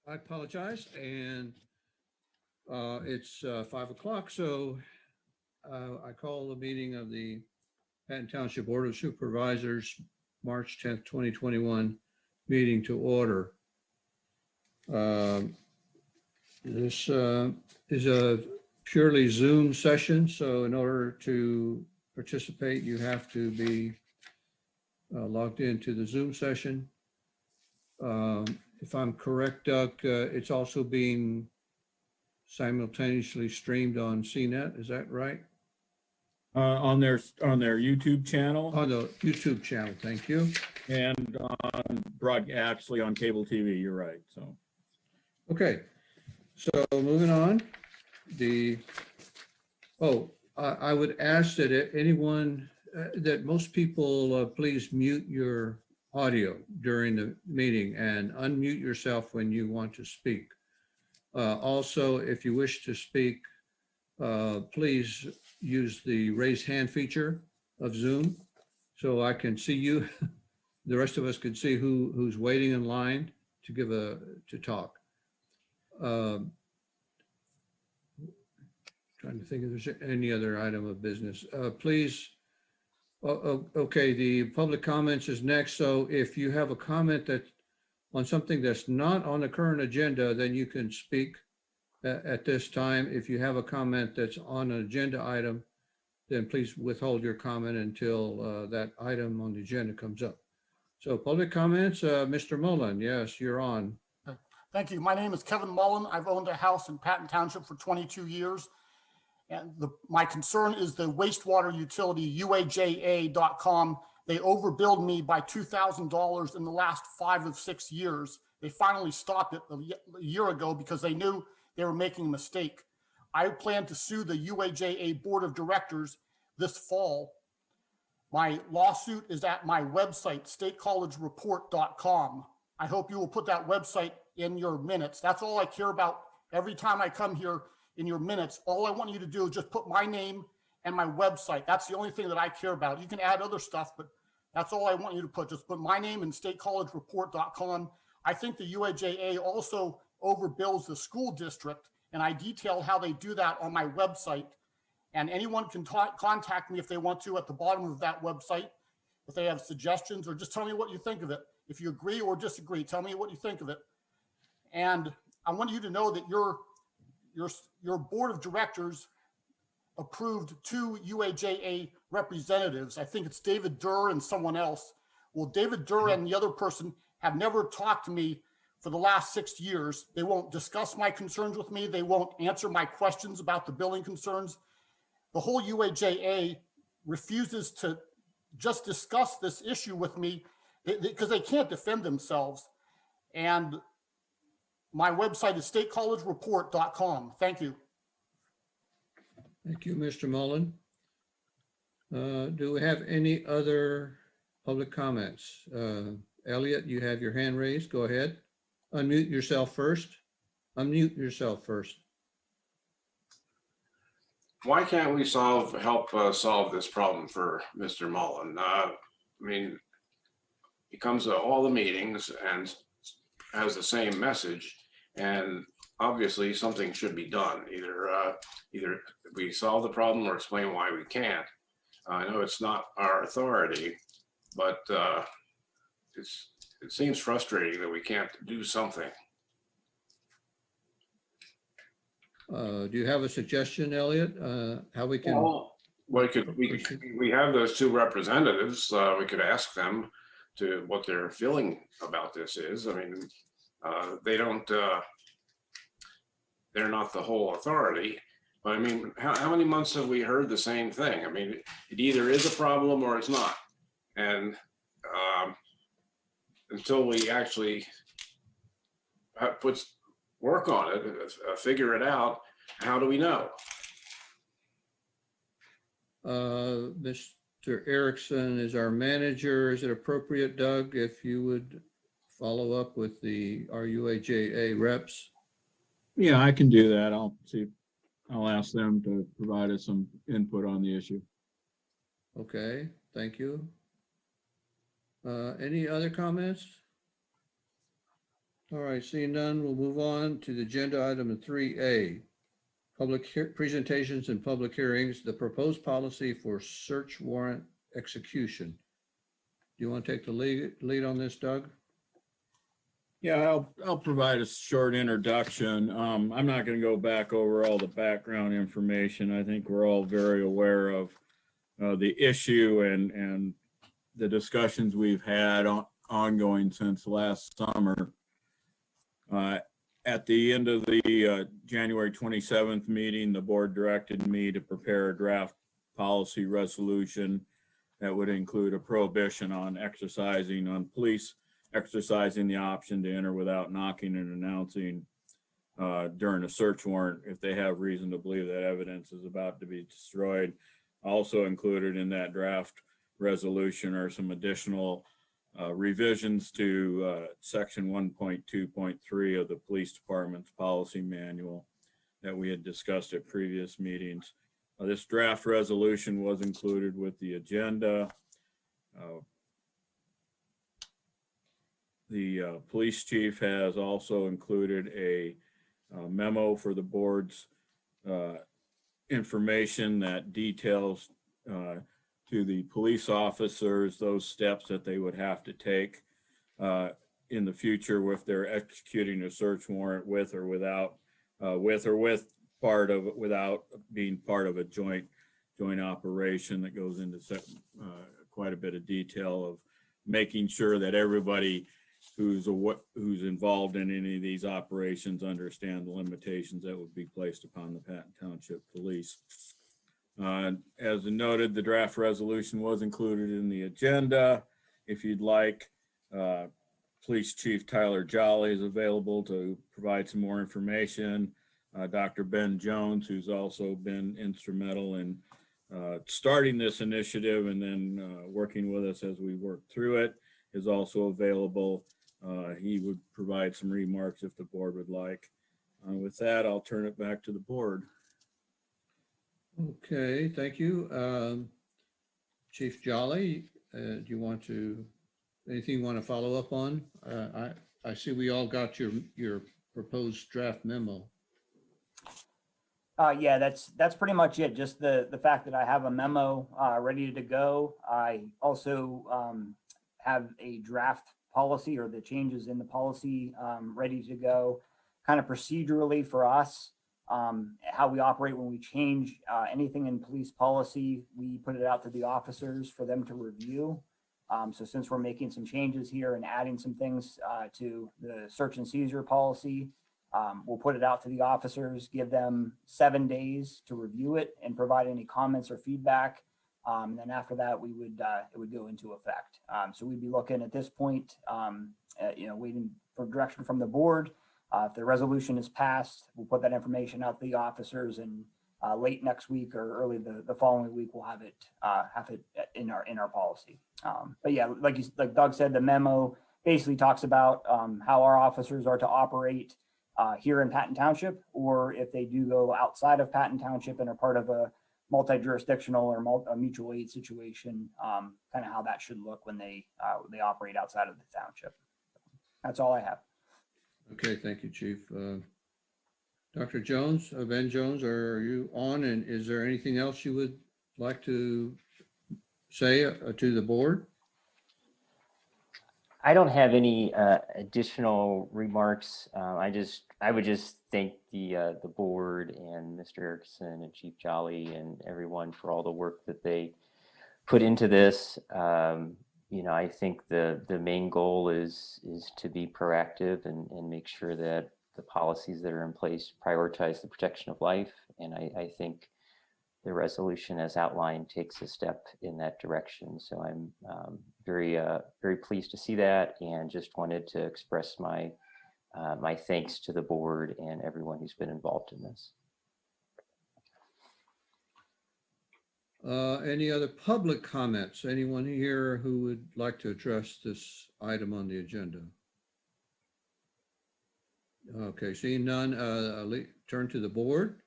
I apologize, and it's 5 o'clock, so I call the meeting of the Patton Township Board of Supervisors, March 10th, 2021 meeting to order. This is a purely Zoom session, so in order to participate, you have to be logged into the Zoom session. If I'm correct, Doug, it's also being simultaneously streamed on CNET, is that right? On their YouTube channel. On the YouTube channel, thank you. And actually on cable TV, you're right, so. Okay, so moving on, I would ask that anyone, that most people please mute your audio during the meeting and unmute yourself when you want to speak. Also, if you wish to speak, please use the raise hand feature of Zoom so I can see you. The rest of us can see who's waiting in line to talk. Trying to think if there's any other item of business. Please. Okay, the public comments is next. So if you have a comment on something that's not on the current agenda, then you can speak at this time. If you have a comment that's on an agenda item, then please withhold your comment until that item on the agenda comes up. So public comments, Mr. Mullen, yes, you're on. Thank you. My name is Kevin Mullen. I've owned a house in Patton Township for 22 years. And my concern is the wastewater utility, UAJA.com. They overbilled me by $2,000 in the last 5 of 6 years. They finally stopped it a year ago because they knew they were making a mistake. I plan to sue the UAJA Board of Directors this fall. My lawsuit is at my website, statecollegereport.com. I hope you will put that website in your minutes. That's all I care about every time I come here. In your minutes, all I want you to do is just put my name and my website. That's the only thing that I care about. You can add other stuff, but that's all I want you to put. Just put my name and statecollegereport.com. I think the UAJA also overbills the school district, and I detail how they do that on my website. And anyone can contact me if they want to at the bottom of that website, if they have suggestions, or just tell me what you think of it. If you agree or disagree, tell me what you think of it. And I want you to know that your board of directors approved 2 UAJA representatives. I think it's David Durr and someone else. Well, David Durr and the other person have never talked to me for the last 6 years. They won't discuss my concerns with me. They won't answer my questions about the billing concerns. The whole UAJA refuses to just discuss this issue with me because they can't defend themselves. And my website is statecollegereport.com. Thank you. Thank you, Mr. Mullen. Do we have any other public comments? Elliot, you have your hand raised. Go ahead. Unmute yourself first. Unmute yourself first. Why can't we help solve this problem for Mr. Mullen? I mean, he comes to all the meetings and has the same message, and obviously something should be done. Either we solve the problem or explain why we can't. I know it's not our authority, but it seems frustrating that we can't do something. Do you have a suggestion, Elliot, how we can? Well, we have those 2 representatives. We could ask them to what their feeling about this is. I mean, they don't, they're not the whole authority, but I mean, how many months have we heard the same thing? I mean, it either is a problem or it's not. And until we actually put work on it, figure it out, how do we know? Mr. Erickson is our manager. Is it appropriate, Doug, if you would follow up with our UAJA reps? Yeah, I can do that. I'll ask them to provide us some input on the issue. Okay, thank you. Any other comments? All right, seeing none, we'll move on to the agenda item 3A. Presentations and public hearings, the proposed policy for search warrant execution. Do you want to take the lead on this, Doug? Yeah, I'll provide a short introduction. I'm not going to go back over all the background information. I think we're all very aware of the issue and the discussions we've had ongoing since last summer. At the end of the January 27th meeting, the board directed me to prepare a draft policy resolution that would include a prohibition on police exercising the option to enter without knocking and announcing during a search warrant if they have reason to believe that evidence is about to be destroyed. Also included in that draft resolution are some additional revisions to section 1.2.3 of the police department's policy manual that we had discussed at previous meetings. This draft resolution was included with the agenda. The police chief has also included a memo for the board's information that details to the police officers those steps that they would have to take in the future if they're executing a search warrant without being part of a joint operation that goes into quite a bit of detail of making sure that everybody who's involved in any of these operations understand the limitations that would be placed upon the Patton Township Police. As noted, the draft resolution was included in the agenda. If you'd like, Police Chief Tyler Jolly is available to provide some more information. Dr. Ben Jones, who's also been instrumental in starting this initiative and then working with us as we work through it, is also available. He would provide some remarks if the board would like. With that, I'll turn it back to the board. Okay, thank you. Chief Jolly, do you want anything you want to follow up on? I see we all got your proposed draft memo. Yeah, that's pretty much it. Just the fact that I have a memo ready to go. I also have a draft policy or the changes in the policy ready to go. Kind of procedurally for us, how we operate when we change anything in police policy, we put it out to the officers for them to review. So since we're making some changes here and adding some things to the search and seizure policy, we'll put it out to the officers, give them 7 days to review it and provide any comments or feedback. And then after that, it would go into effect. So we'd be looking at this point, waiting for direction from the board. If the resolution is passed, we'll put that information out to the officers, and late next week or early the following week, we'll have it in our policy. But yeah, like Doug said, the memo basically talks about how our officers are to operate here in Patton Township, or if they do go outside of Patton Township and are part of a multi-jurisdictional or a mutual aid situation, kind of how that should look when they operate outside of the township. That's all I have. Okay, thank you, Chief. Dr. Jones, Ben Jones, are you on? And is there anything else you would like to say to the board? I don't have any additional remarks. I would just thank the board and Mr. Erickson and Chief Jolly and everyone for all the work that they put into this. I think the main goal is to be proactive and make sure that the policies that are in place prioritize the protection of life. And I think the resolution as outlined takes a step in that direction. So I'm very pleased to see that, and just wanted to express my thanks to the board and everyone who's been involved in this. Any other public comments? Anyone here who would like to address this item on the agenda? Okay, seeing none, I'll turn to the board.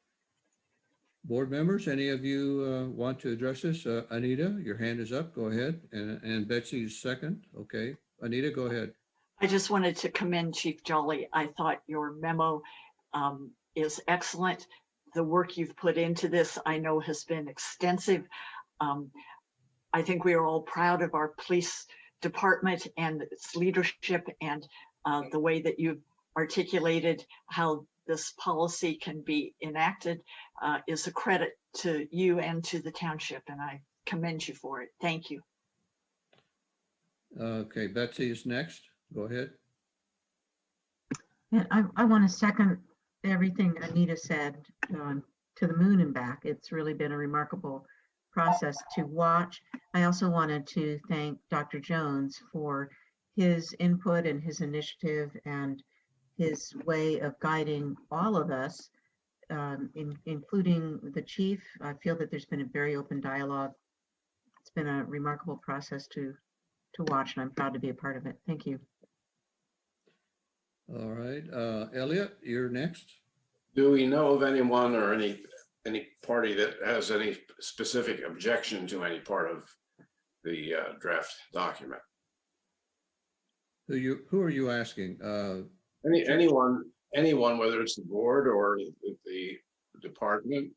Board members, any of you want to address this? Anita, your hand is up. Go ahead. And Betsy is second. Okay. Anita, go ahead. I just wanted to commend Chief Jolly. I thought your memo is excellent. The work you've put into this, I know, has been extensive. I think we are all proud of our police department and its leadership, and the way that you've articulated how this policy can be enacted is a credit to you and to the township, and I commend you for it. Thank you. Okay, Betsy is next. Go ahead. Yeah, I want to second everything Anita said, to the moon and back. It's really been a remarkable process to watch. I also wanted to thank Dr. Jones for his input and his initiative and his way of guiding all of us, including the chief. I feel that there's been a very open dialogue. It's been a remarkable process to watch, and I'm proud to be a part of it. Thank you. All right, Elliot, you're next. Do we know of anyone or any party that has any specific objection to any part of the draft document? Who are you asking? Anyone, whether it's the board or the department,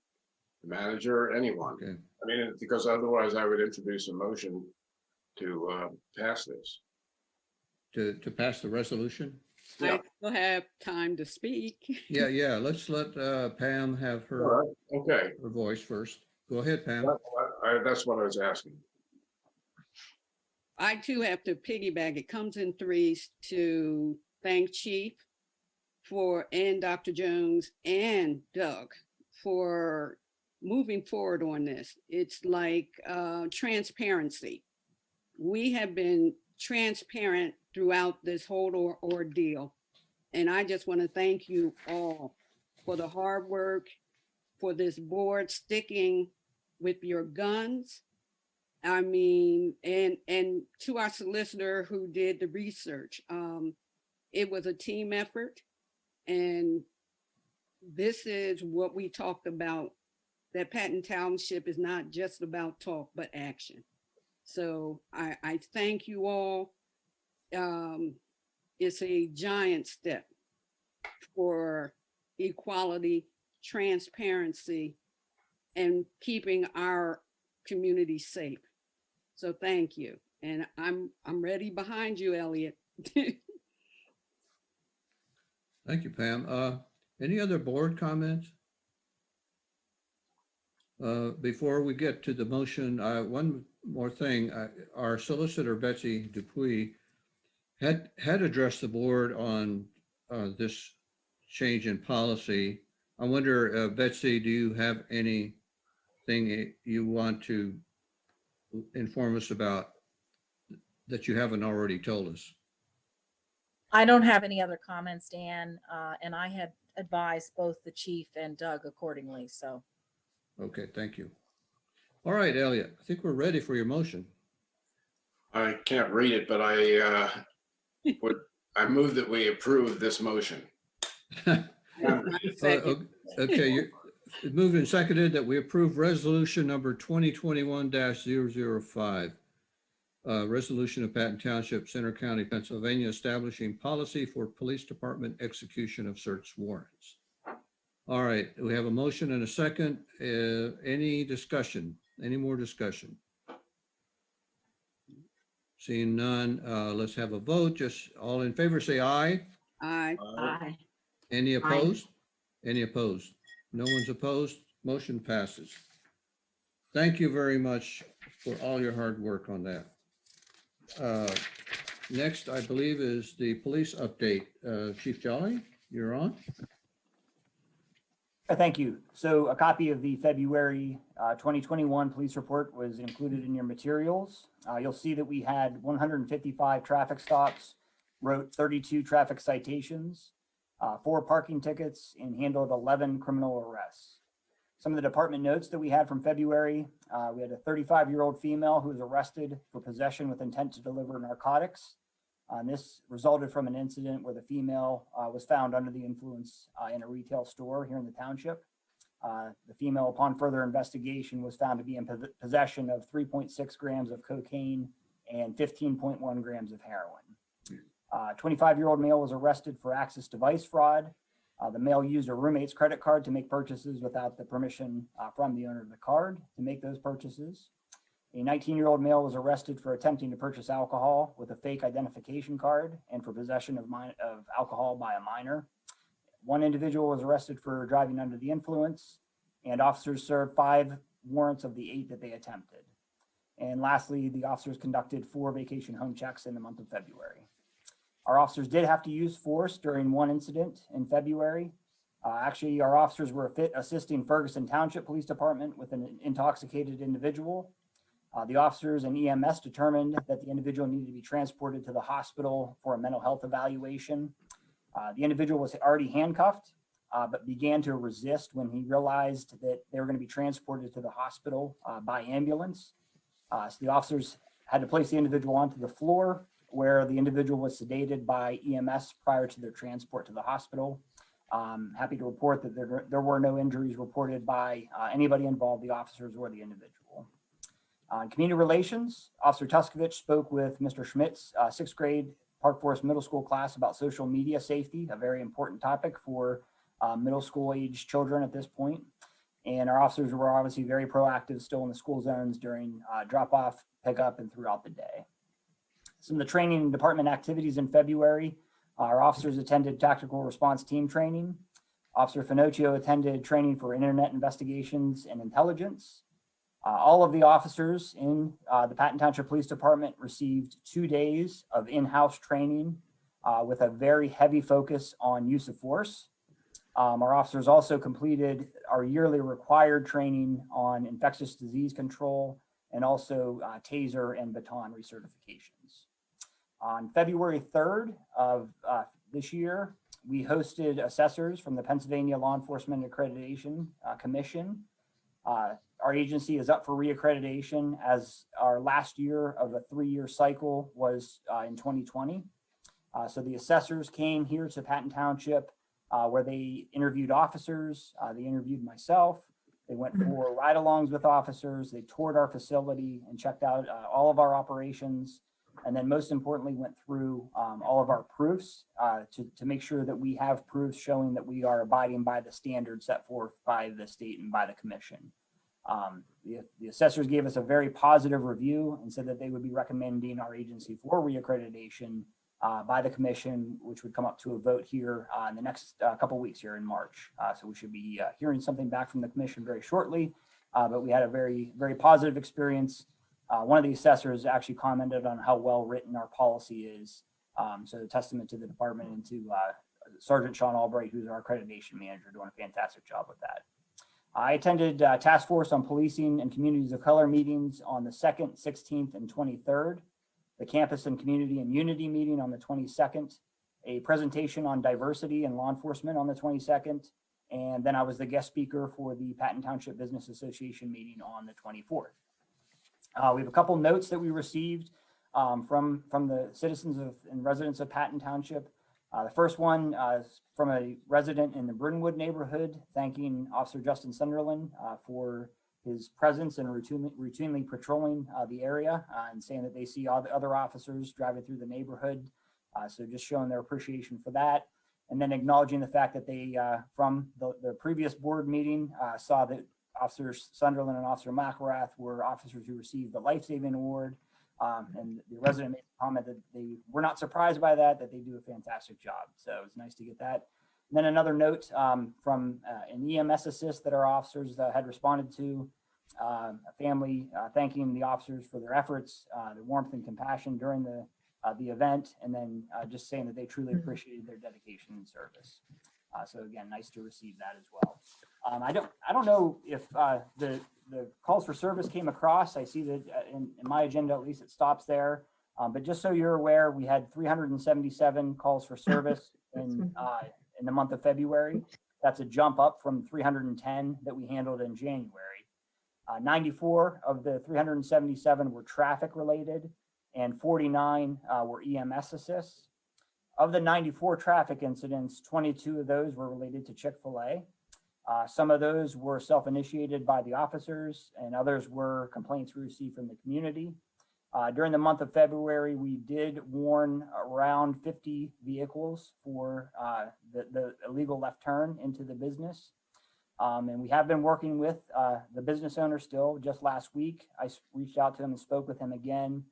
the manager, anyone. Okay. I mean, because otherwise I would introduce a motion to pass this. To pass the resolution? Yeah. I still have time to speak. Yeah. Let's let Pam have All her, right, okay. her voice first. Go ahead, Pam. That's what I was asking. I too have to piggyback. It comes in threes to thank Chief and Dr. Jones and Doug for moving forward on this. It's like transparency. We have been transparent throughout this whole ordeal. And I just want to thank you all for the hard work, for this board sticking with your guns. I mean, and to our solicitor who did the research. It was a team effort. And this is what we talked about, that Patton Township is not just about talk, but action. So I thank you all. It's a giant step for equality, transparency, and keeping our community safe. So thank you. And I'm ready behind you, Elliot. Thank you, Pam. Any other board comments? Before we get to the motion, one more thing. Our solicitor, Betsy Dupuy, had addressed the board on this change in policy. I wonder, Betsy, do you have anything you want to inform us about that you haven't already told us? I don't have any other comments, Dan, and I had advised both the chief and Doug accordingly, so. Okay, thank you. All right, Elliot, I think we're ready for your motion. I can't read it, but I move that we approve this motion. Okay, moved and seconded that we approve resolution number 2021-005. Resolution of Patton Township, Center County, Pennsylvania, establishing policy for police department execution of search warrants. All right, we have a motion and a second. Any discussion? Any more discussion? Seeing none, let's have a vote. Just all in favor, say aye. Aye. Aye. Any opposed? Any opposed? No one's opposed. Motion passes. Thank you very much for all your hard work on that. Next, I believe, is the police update. Chief Jolly, you're on. Thank you. So a copy of the February 2021 police report was included in your materials. You'll see that we had 155 traffic stops, wrote 32 traffic citations, 4 parking tickets, and handled 11 criminal arrests. Some of the department notes that we had from February, we had a 35-year-old female who was arrested for possession with intent to deliver narcotics. And this resulted from an incident where the female was found under the influence in a retail store here in the township. The female, upon further investigation, was found to be in possession of 3.6 grams of cocaine and 15.1 grams of heroin. 25-year-old male was arrested for access device fraud. The male used a roommate's credit card to make purchases without the permission from the owner of the card to make those purchases. A 19-year-old male was arrested for attempting to purchase alcohol with a fake identification card and for possession of alcohol by a minor. One individual was arrested for driving under the influence, and officers served 5 warrants of the 8 that they attempted. And lastly, the officers conducted 4 vacation home checks in the month of February. Our officers did have to use force during one incident in February. Actually, our officers were assisting Ferguson Township Police Department with an intoxicated individual. The officers and EMS determined that the individual needed to be transported to the hospital for a mental health evaluation. The individual was already handcuffed, but began to resist when he realized that they were going to be transported to the hospital by ambulance. So the officers had to place the individual onto the floor where the individual was sedated by EMS prior to their transport to the hospital. Happy to report that there were no injuries reported by anybody involved, the officers or the individual. On community relations, Officer Tuskovich spoke with Mr. Schmidt's 6th grade Park Forest Middle School class about social media safety, a very important topic for middle school age children at this point. And our officers were obviously very proactive still in the school zones during drop-off, pickup, and throughout the day. Some of the training and department activities in February, our officers attended tactical response team training. Officer Finocchio attended training for internet investigations and intelligence. All of the officers in the Patton Township Police Department received 2 days of in-house training with a very heavy focus on use of force. Our officers also completed our yearly required training on infectious disease control and also taser and baton recertifications. On February 3rd of this year, we hosted assessors from the Pennsylvania Law Enforcement Accreditation Commission. Our agency is up for reaccreditation as our last year of a 3-year cycle was in 2020. So the assessors came here to Patton Township where they interviewed officers, they interviewed myself, they went for ride-alongs with officers, they toured our facility and checked out all of our operations, and then most importantly went through all of our proofs to make sure that we have proofs showing that we are abiding by the standards set forth by the state and by the commission. The assessors gave us a very positive review and said that they would be recommending our agency for reaccreditation by the commission, which would come up to a vote here in the next couple of weeks here in March. So we should be hearing something back from the commission very shortly, but we had a very, very positive experience. One of the assessors actually commented on how well written our policy is. So a testament to the department and to Sergeant Sean Albright, who's our accreditation manager, doing a fantastic job with that. I attended Task Force on Policing and Communities of Color meetings on the 2nd, 16th, and 23rd, the Campus and Community and Unity meeting on the 22nd, a presentation on diversity and law enforcement on the 22nd, and then I was the guest speaker for the Patton Township Business Association meeting on the 24th. We have a couple notes that we received from the citizens and residents of Patton Township. The first one is from a resident in the Brynwood neighborhood, thanking Officer Justin Sunderland for his presence and routinely patrolling the area and saying that they see all the other officers driving through the neighborhood. So just showing their appreciation for that. And then acknowledging the fact that they, from the previous board meeting, saw that Officer Sunderland and Officer McElrath were officers who received the Life-Saving Award. And the resident made a comment that they were not surprised by that they do a fantastic job. So it's nice to get that. And then another note from an EMS assist that our officers had responded to, a family thanking the officers for their efforts, their warmth and compassion during the event, and then just saying that they truly appreciated their dedication and service. So again, nice to receive that as well. I don't know if the calls for service came across. I see that in my agenda, at least it stops there. But just so you're aware, we had 377 calls for service in the month of February. That's a jump up from 310 that we handled in January. 94 of the 377 were traffic related and 49 were EMS assists. Of the 94 traffic incidents, 22 of those were related to Chick-fil-A. Some of those were self-initiated by the officers and others were complaints we received from the community. During the month of February, we did warn around 50 vehicles for the illegal left turn into the business. And we have been working with the business owner still. Just last week, I reached out to him and spoke with him again.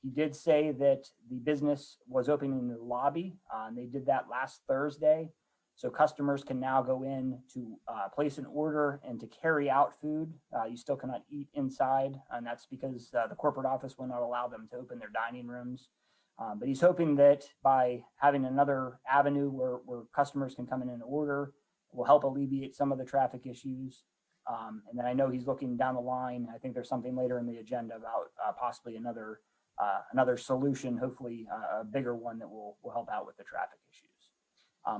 He did say that the business was open in the lobby, and they did that last Thursday. So customers can now go in to place an order and to carry out food. You still cannot eat inside, and that's because the corporate office will not allow them to open their dining rooms. But he's hoping that by having another avenue where customers can come in and order will help alleviate some of the traffic issues. And then I know he's looking down the line. I think there's something later in the agenda about possibly another solution, hopefully a bigger one that will help out with the traffic issues.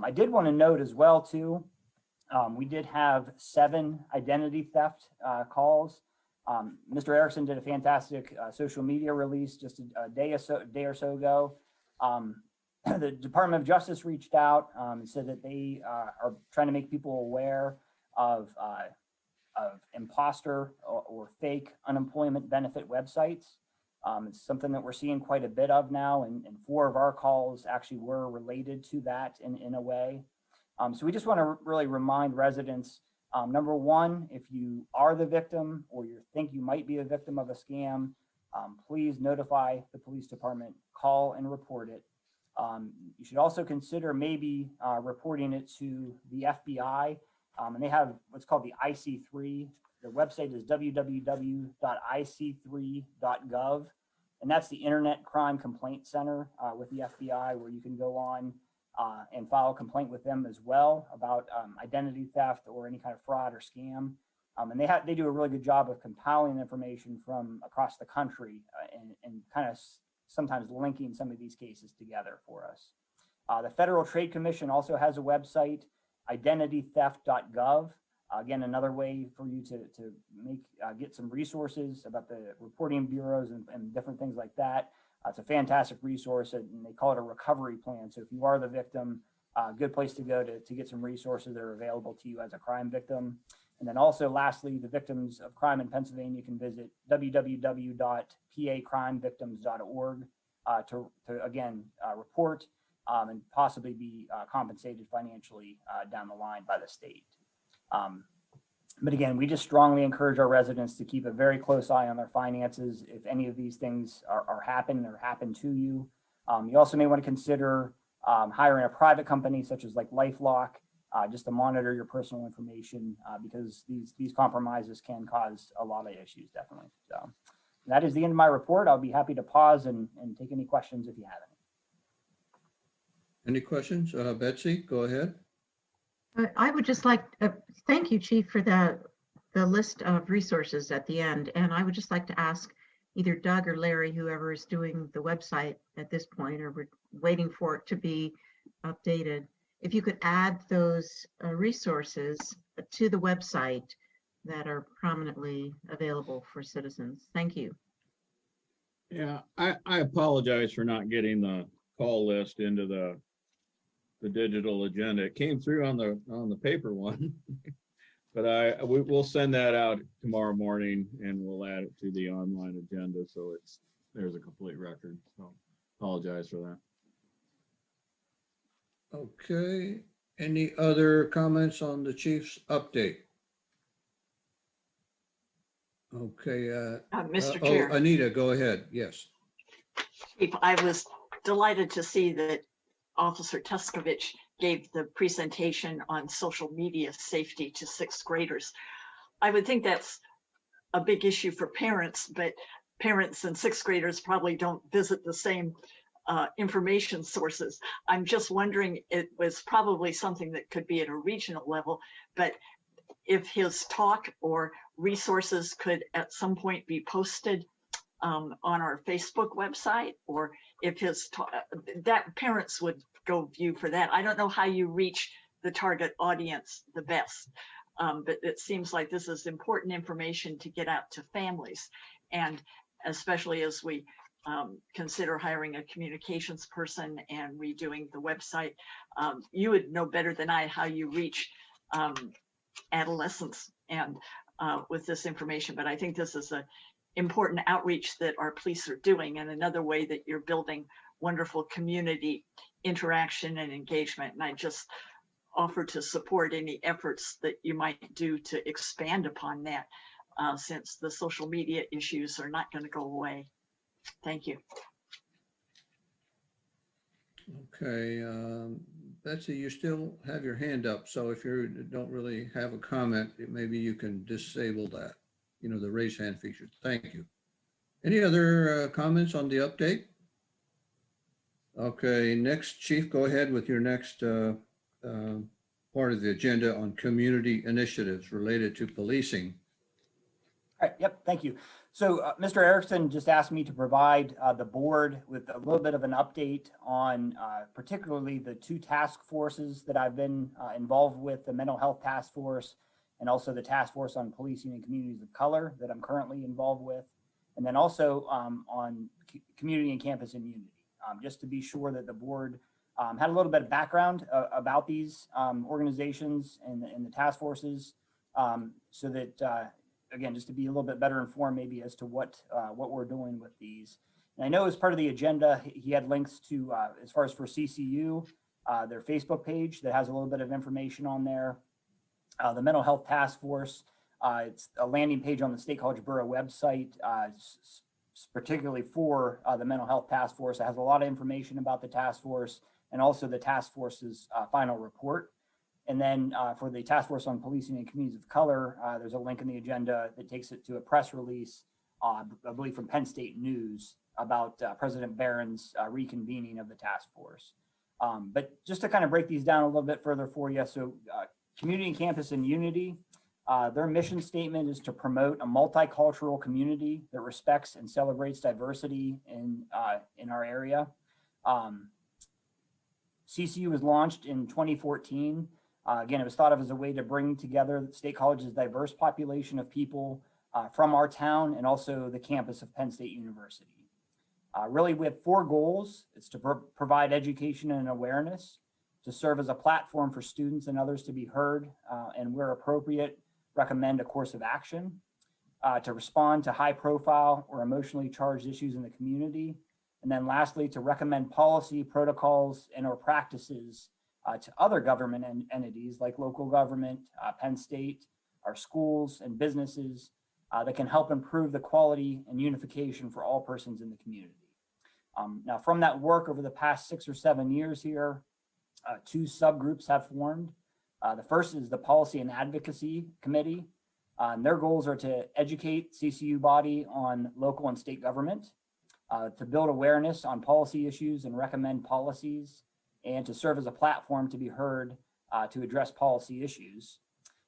I did want to note as well too, we did have 7 identity theft calls. Mr. Erickson did a fantastic social media release just a day or so ago. The Department of Justice reached out and said that they are trying to make people aware of imposter or fake unemployment benefit websites. It's something that we're seeing quite a bit of now, and 4 of our calls actually were related to that in a way. So we just want to really remind residents, number one, if you are the victim or you think you might be a victim of a scam, please notify the police department, call and report it. You should also consider maybe reporting it to the FBI, and they have what's called the IC3. Their website is www.ic3.gov, and that's the Internet Crime Complaint Center with the FBI, where you can go on and file a complaint with them as well about identity theft or any kind of fraud or scam. And they do a really good job of compiling information from across the country and kind of sometimes linking some of these cases together for us. The Federal Trade Commission also has a website, identitytheft.gov. Again, another way for you to get some resources about the reporting bureaus and different things like that. It's a fantastic resource, and they call it a recovery plan. So if you are the victim, a good place to go to get some resources that are available to you as a crime victim. And then also, lastly, the victims of crime in Pennsylvania can visit www.pacrimevictims.org to again, report and possibly be compensated financially down the line by the state. But again, we just strongly encourage our residents to keep a very close eye on their finances if any of these things are happening or happen to you. You also may want to consider hiring a private company such as like LifeLock, just to monitor your personal information because these compromises can cause a lot of issues, definitely. So that is the end of my report. I'll be happy to pause and take any questions if you have any. Any questions? Betsy, go ahead. I would just like, thank you, Chief, for the list of resources at the end. And I would just like to ask either Doug or Larry, whoever is doing the website at this point, or we're waiting for it to be updated, if you could add those resources to the website that are prominently available for citizens. Thank you. Yeah, I apologize for not getting the call list into the digital agenda. It came through on the paper one, but we'll send that out tomorrow morning and we'll add it to the online agenda so there's a complete record. So apologize for that. Okay. Any other comments on the chief's update? Okay. Mr. Chair. Anita, go ahead. Yes. Chief, I was delighted to see that Officer Tuskovich gave the presentation on social media safety to 6th graders. I would think that's a big issue for parents, but parents and 6th graders probably don't visit the same information sources. I'm just wondering, it was probably something that could be at a regional level, but if his talk or resources could at some point be posted on our Facebook website, or if that parents would go view for that. I don't know how you reach the target audience the best, but it seems like this is important information to get out to families, and especially as we consider hiring a communications person and redoing the website. You would know better than I how you reach adolescents and with this information, but I think this is important outreach that our police are doing, and another way that you're building wonderful community interaction and engagement. And I just offer to support any efforts that you might do to expand upon that, since the social media issues are not going to go away. Thank you. Okay, Betsy, you still have your hand up, so if you don't really have a comment, maybe you can disable that, the raise hand feature. Thank you. Any other comments on the update? Okay, next, Chief, go ahead with your next part of the agenda on community initiatives related to policing. All right, yep, thank you. So Mr. Erickson just asked me to provide the board with a little bit of an update on particularly the two task forces that I've been involved with, the mental health task force and also the task force on policing in communities of color that I'm currently involved with. And then also on community and campus immunity, just to be sure that the board had a little bit of background about these organizations and the task forces, so that again, just to be a little bit better informed maybe as to what we're doing with these. And I know as part of the agenda, he had links to, as far as for CCU, their Facebook page that has a little bit of information on there. The Mental Health Task Force, it's a landing page on the State College Borough website, particularly for the Mental Health Task Force. It has a lot of information about the task force and also the task force's final report. And then for the task force on policing in communities of color, there's a link in the agenda that takes it to a press release, I believe from Penn State News, about President Barron's reconvening of the task force. But just to kind of break these down a little bit further for you. So Community and Campus in Unity, their mission statement is to promote a multicultural community that respects and celebrates diversity in our area. CCU was launched in 2014. Again, it was thought of as a way to bring together State College's diverse population of people from our town and also the campus of Penn State University. Really, we have four goals. It's to provide education and awareness, to serve as a platform for students and others to be heard, and where appropriate, recommend a course of action, to respond to high profile or emotionally charged issues in the community. And then lastly, to recommend policy, protocols, and or practices to other government entities like local government, Penn State, our schools and businesses that can help improve the quality and unification for all persons in the community. Now, from that work over the past 6 or 7 years here, two subgroups have formed. The first is the Policy and Advocacy Committee. And their goals are to educate CCU body on local and state government, to build awareness on policy issues and recommend policies, and to serve as a platform to be heard to address policy issues.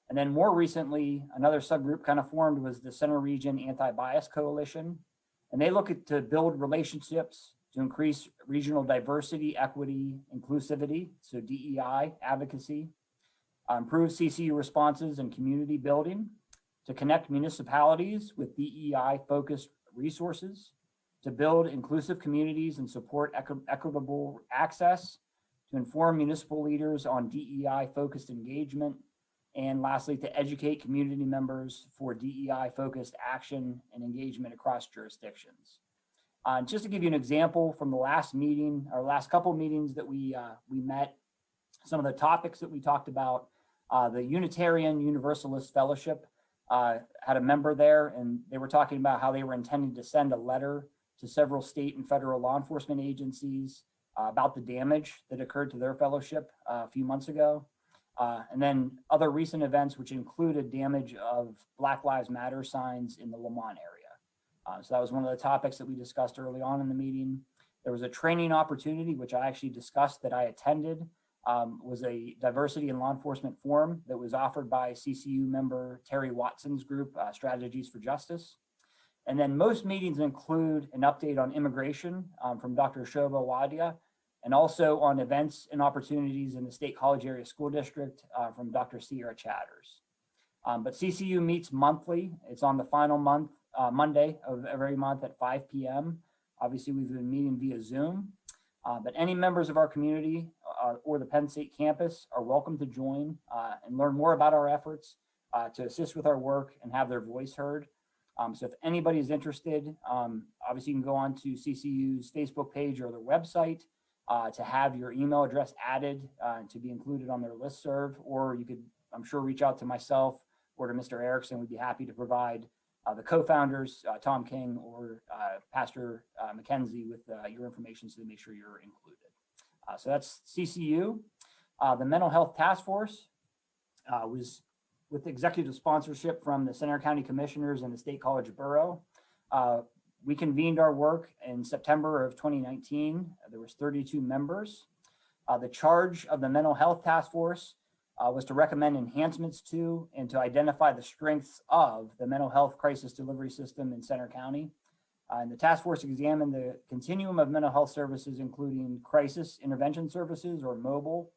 And then more recently, another subgroup kind of formed was the Center Region Anti-Bias Coalition. And they look to build relationships to increase regional diversity, equity, inclusivity, so DEI advocacy, improve CCU responses and community building, to connect municipalities with DEI-focused resources, to build inclusive communities and support equitable access, to inform municipal leaders on DEI-focused engagement, and lastly, to educate community members for DEI-focused action and engagement across jurisdictions. Just to give you an example from the last meeting, our last couple of meetings that we met, some of the topics that we talked about, the Unitarian Universalist Fellowship had a member there, and they were talking about how they were intending to send a letter to several state and federal law enforcement agencies about the damage that occurred to their fellowship a few months ago. And then other recent events, which included damage of Black Lives Matter signs in the Lamont area. So that was one of the topics that we discussed early on in the meeting. There was a training opportunity, which I actually discussed that I attended, was a diversity in law enforcement forum that was offered by CCU member Terry Watson's group, Strategies for Justice. And then most meetings include an update on immigration from Dr. Shobha Wadia, and also on events and opportunities in the State College Area School District from Dr. Sierra Chatters. But CCU meets monthly. It's on the final Monday of every month at 5 p.m. Obviously, we've been meeting via Zoom, but any members of our community or the Penn State campus are welcome to join and learn more about our efforts to assist with our work and have their voice heard. So if anybody's interested, obviously you can go on to CCU's Facebook page or their website to have your email address added to be included on their listserv, or you could, I'm sure, reach out to myself or to Mr. Erickson. We'd be happy to provide the co-founders, Tom King or Pastor McKenzie, with your information so to make sure you're included. So that's CCU. The Mental Health Task Force was with executive sponsorship from the Center County Commissioners and the State College Borough. We convened our work in September of 2019. There was 32 members. The charge of the Mental Health Task Force was to recommend enhancements to and to identify the strengths of the mental health crisis delivery system in Center County. And the task force examined the continuum of mental health services, including crisis intervention services or mobile,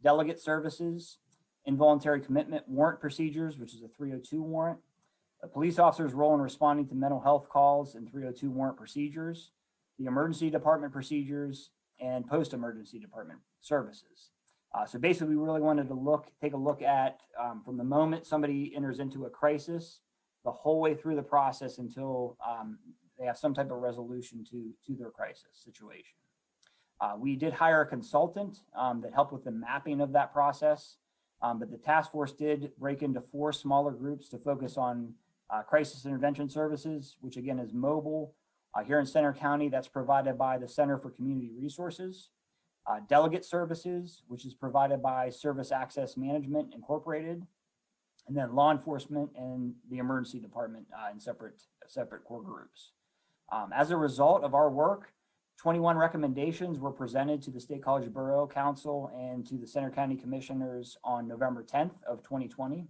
delegate services, involuntary commitment warrant procedures, which is a 302 warrant, a police officer's role in responding to mental health calls and 302 warrant procedures, the emergency department procedures, and post-emergency department services. So basically, we really wanted to take a look at from the moment somebody enters into a crisis, the whole way through the process until they have some type of resolution to their crisis situation. We did hire a consultant that helped with the mapping of that process, but the task force did break into 4 smaller groups to focus on crisis intervention services, which again is mobile. Here in Center County, that's provided by the Center for Community Resources. Delegate services, which is provided by Service Access Management Incorporated, and then law enforcement and the emergency department in separate core groups. As a result of our work, 21 recommendations were presented to the State College Borough Council and to the Center County Commissioners on November 10th of 2020.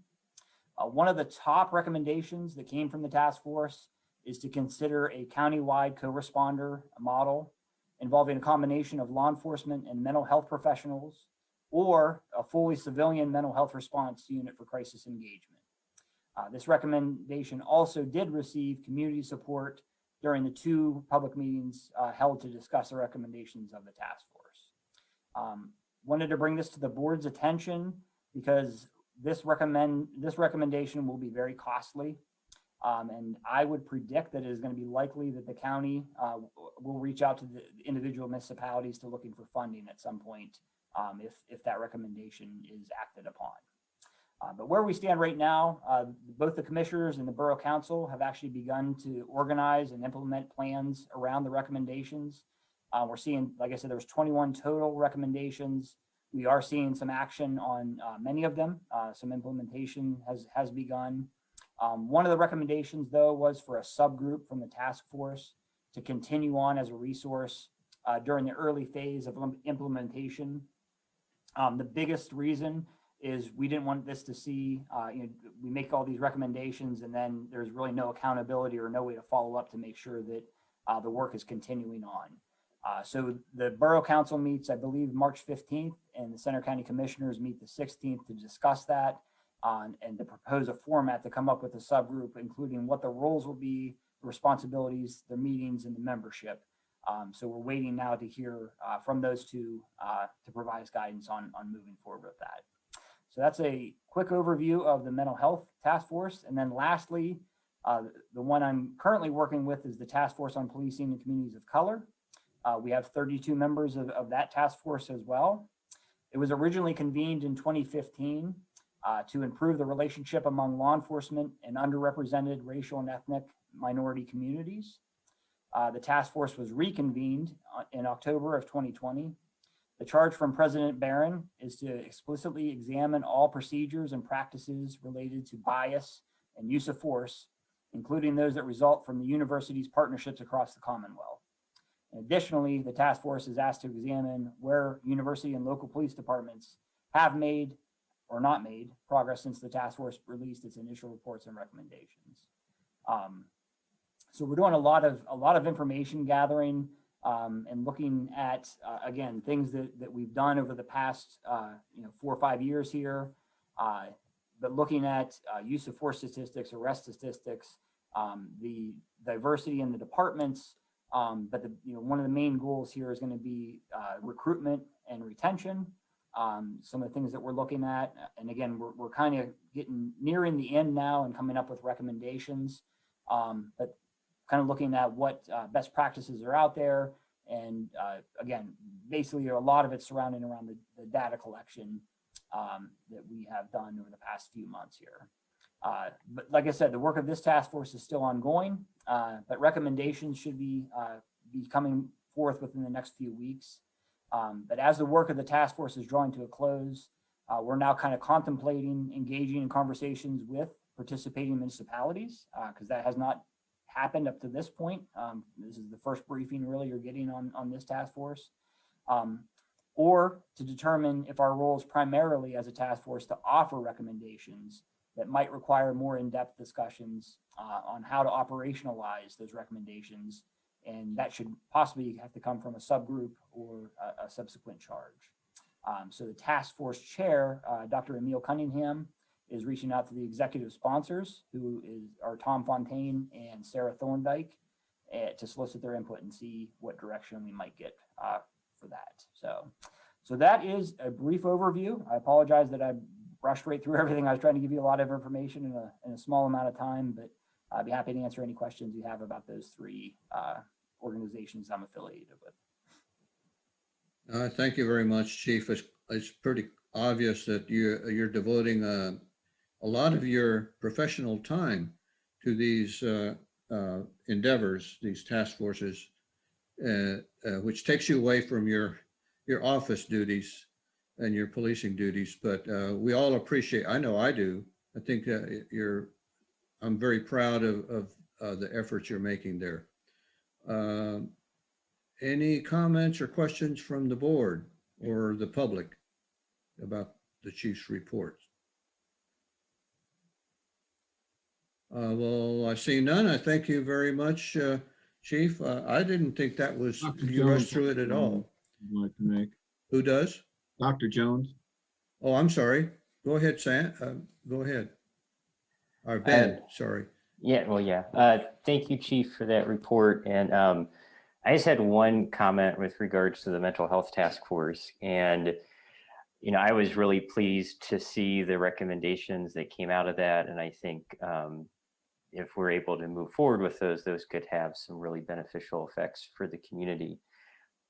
One of the top recommendations that came from the task force is to consider a countywide co-responder model involving a combination of law enforcement and mental health professionals, or a fully civilian mental health response unit for crisis engagement. This recommendation also did receive community support during the 2 public meetings held to discuss the recommendations of the task force. Wanted to bring this to the board's attention because this recommendation will be very costly. And I would predict that it is going to be likely that the county will reach out to the individual municipalities to looking for funding at some point if that recommendation is acted upon. But where we stand right now, both the commissioners and the Borough Council have actually begun to organize and implement plans around the recommendations. We're seeing, like I said, there was 21 total recommendations. We are seeing some action on many of them. Some implementation has begun. One of the recommendations, though, was for a subgroup from the task force to continue on as a resource during the early phase of implementation. The biggest reason is we didn't want this to see, we make all these recommendations and then there's really no accountability or no way to follow up to make sure that the work is continuing on. So the Borough Council meets, I believe, March 15th, and the Center County Commissioners meet the 16th to discuss that. And to propose a format to come up with a subgroup, including what the roles will be, the responsibilities, the meetings, and the membership. So we're waiting now to hear from those 2 to provide us guidance on moving forward with that. So that's a quick overview of the Mental Health Task Force. And then lastly, the one I'm currently working with is the Task Force on Policing in Communities of Color. We have 32 members of that task force as well. It was originally convened in 2015. To improve the relationship among law enforcement and underrepresented racial and ethnic minority communities. The task force was reconvened in October of 2020. The charge from President Barron is to explicitly examine all procedures and practices related to bias and use of force, including those that result from the university's partnerships across the Commonwealth. And additionally, the task force is asked to examine where university and local police departments have made or not made progress since the task force released its initial reports and recommendations. So we're doing a lot of information gathering and looking at again things that we've done over the past 4 or 5 years here, but looking at use of force statistics, arrest statistics, the diversity in the departments, but one of the main goals here is going to be recruitment and retention. Some of the things that we're looking at, and again, we're kind of nearing the end now and coming up with recommendations. But kind of looking at what best practices are out there. And again, basically a lot of it surrounding around the data collection that we have done over the past few months here. But like I said, the work of this task force is still ongoing, but recommendations should be coming forth within the next few weeks. But as the work of the task force is drawing to a close, we're now kind of contemplating engaging in conversations with participating municipalities, because that has not happened up to this point. This is the first briefing really you're getting on this task force. Or to determine if our role is primarily as a task force to offer recommendations that might require more in-depth discussions on how to operationalize those recommendations. And that should possibly have to come from a subgroup or a subsequent charge. So the task force chair, Dr. Emil Cunningham, is reaching out to the executive sponsors, who are Tom Fontaine and Sarah Thorndike, to solicit their input and see what direction we might get for that. So that is a brief overview. I apologize that I rushed right through everything. I was trying to give you a lot of information in a small amount of time, but I'd be happy to answer any questions you have about those three organizations I'm affiliated with. Thank you very much, Chief. It's pretty obvious that you're devoting a lot of your professional time to these endeavors, these task forces, which takes you away from your office duties and your policing duties. But we all appreciate, I know I do. I think I'm very proud of the efforts you're making there. Any comments or questions from the board or the public about the chief's report? Well, I see none. I thank you very much, Chief. I didn't think that was, Dr. you rushed Jones, through it at all. I'd like to make. Who does? Dr. Jones. Oh, I'm sorry. Go ahead, Sam. Go ahead. Or Ben, sorry. Yeah, well, yeah. Thank you, Chief, for that report. And I just had one comment with regards to the mental health task force. And, you know, I was really pleased to see the recommendations that came out of that. And I think if we're able to move forward with those could have some really beneficial effects for the community.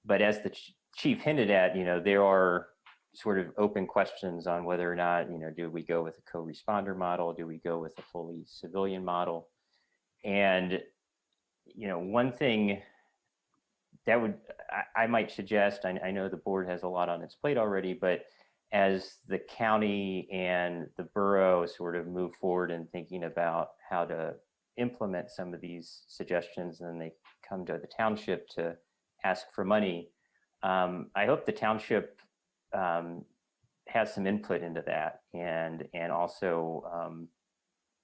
But as the chief hinted at, you know, there are sort of open questions on whether or not, you know, do we go with a co-responder model? Do we go with a fully civilian model? And, you know, one thing that I might suggest, I know the board has a lot on its plate already, but as the county and the borough sort of move forward in thinking about how to implement some of these suggestions, and then they come to the township to ask for money, I hope the township has some input into that, and also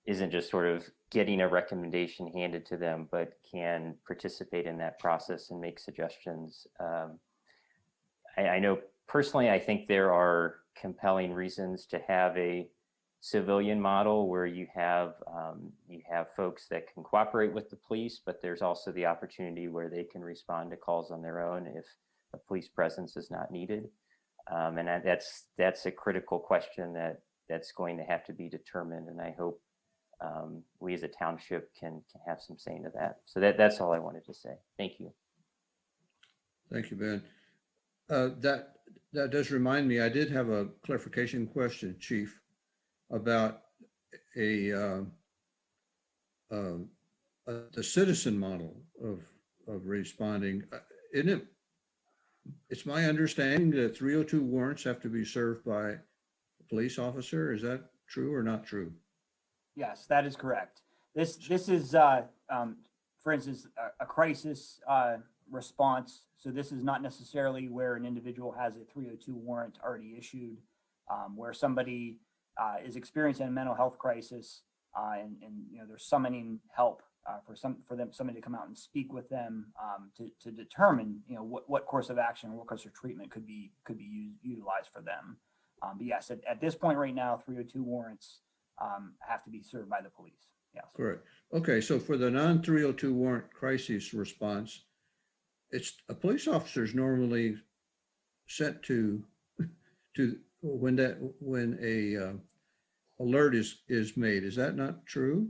isn't just sort of getting a recommendation handed to them, but can participate in that process and make suggestions. I know personally, I think there are compelling reasons to have a civilian model where you have folks that can cooperate with the police, but there's also the opportunity where they can respond to calls on their own if a police presence is not needed. And that's a critical question that's going to have to be determined. And I hope we as a township can have some say into that. So that's all I wanted to say. Thank you. Thank you, Ben. That does remind me, I did have a clarification question, Chief, about the citizen model of responding. Isn't it? It's my understanding that 302 warrants have to be served by a police officer. Is that true or not true? Yes, that is correct. This is, for instance, a crisis response. So this is not necessarily where an individual has a 302 warrant already issued, where somebody is experiencing a mental health crisis, and you know they're summoning help for somebody to come out and speak with them to determine what course of action or what course of treatment could be utilized for them. But yes, at this point right now, 302 warrants have to be served by the police. Yes. Correct. Okay, so for the non-302 warrant crisis response, it's a police officer is normally sent to when a alert is made. Is that not true?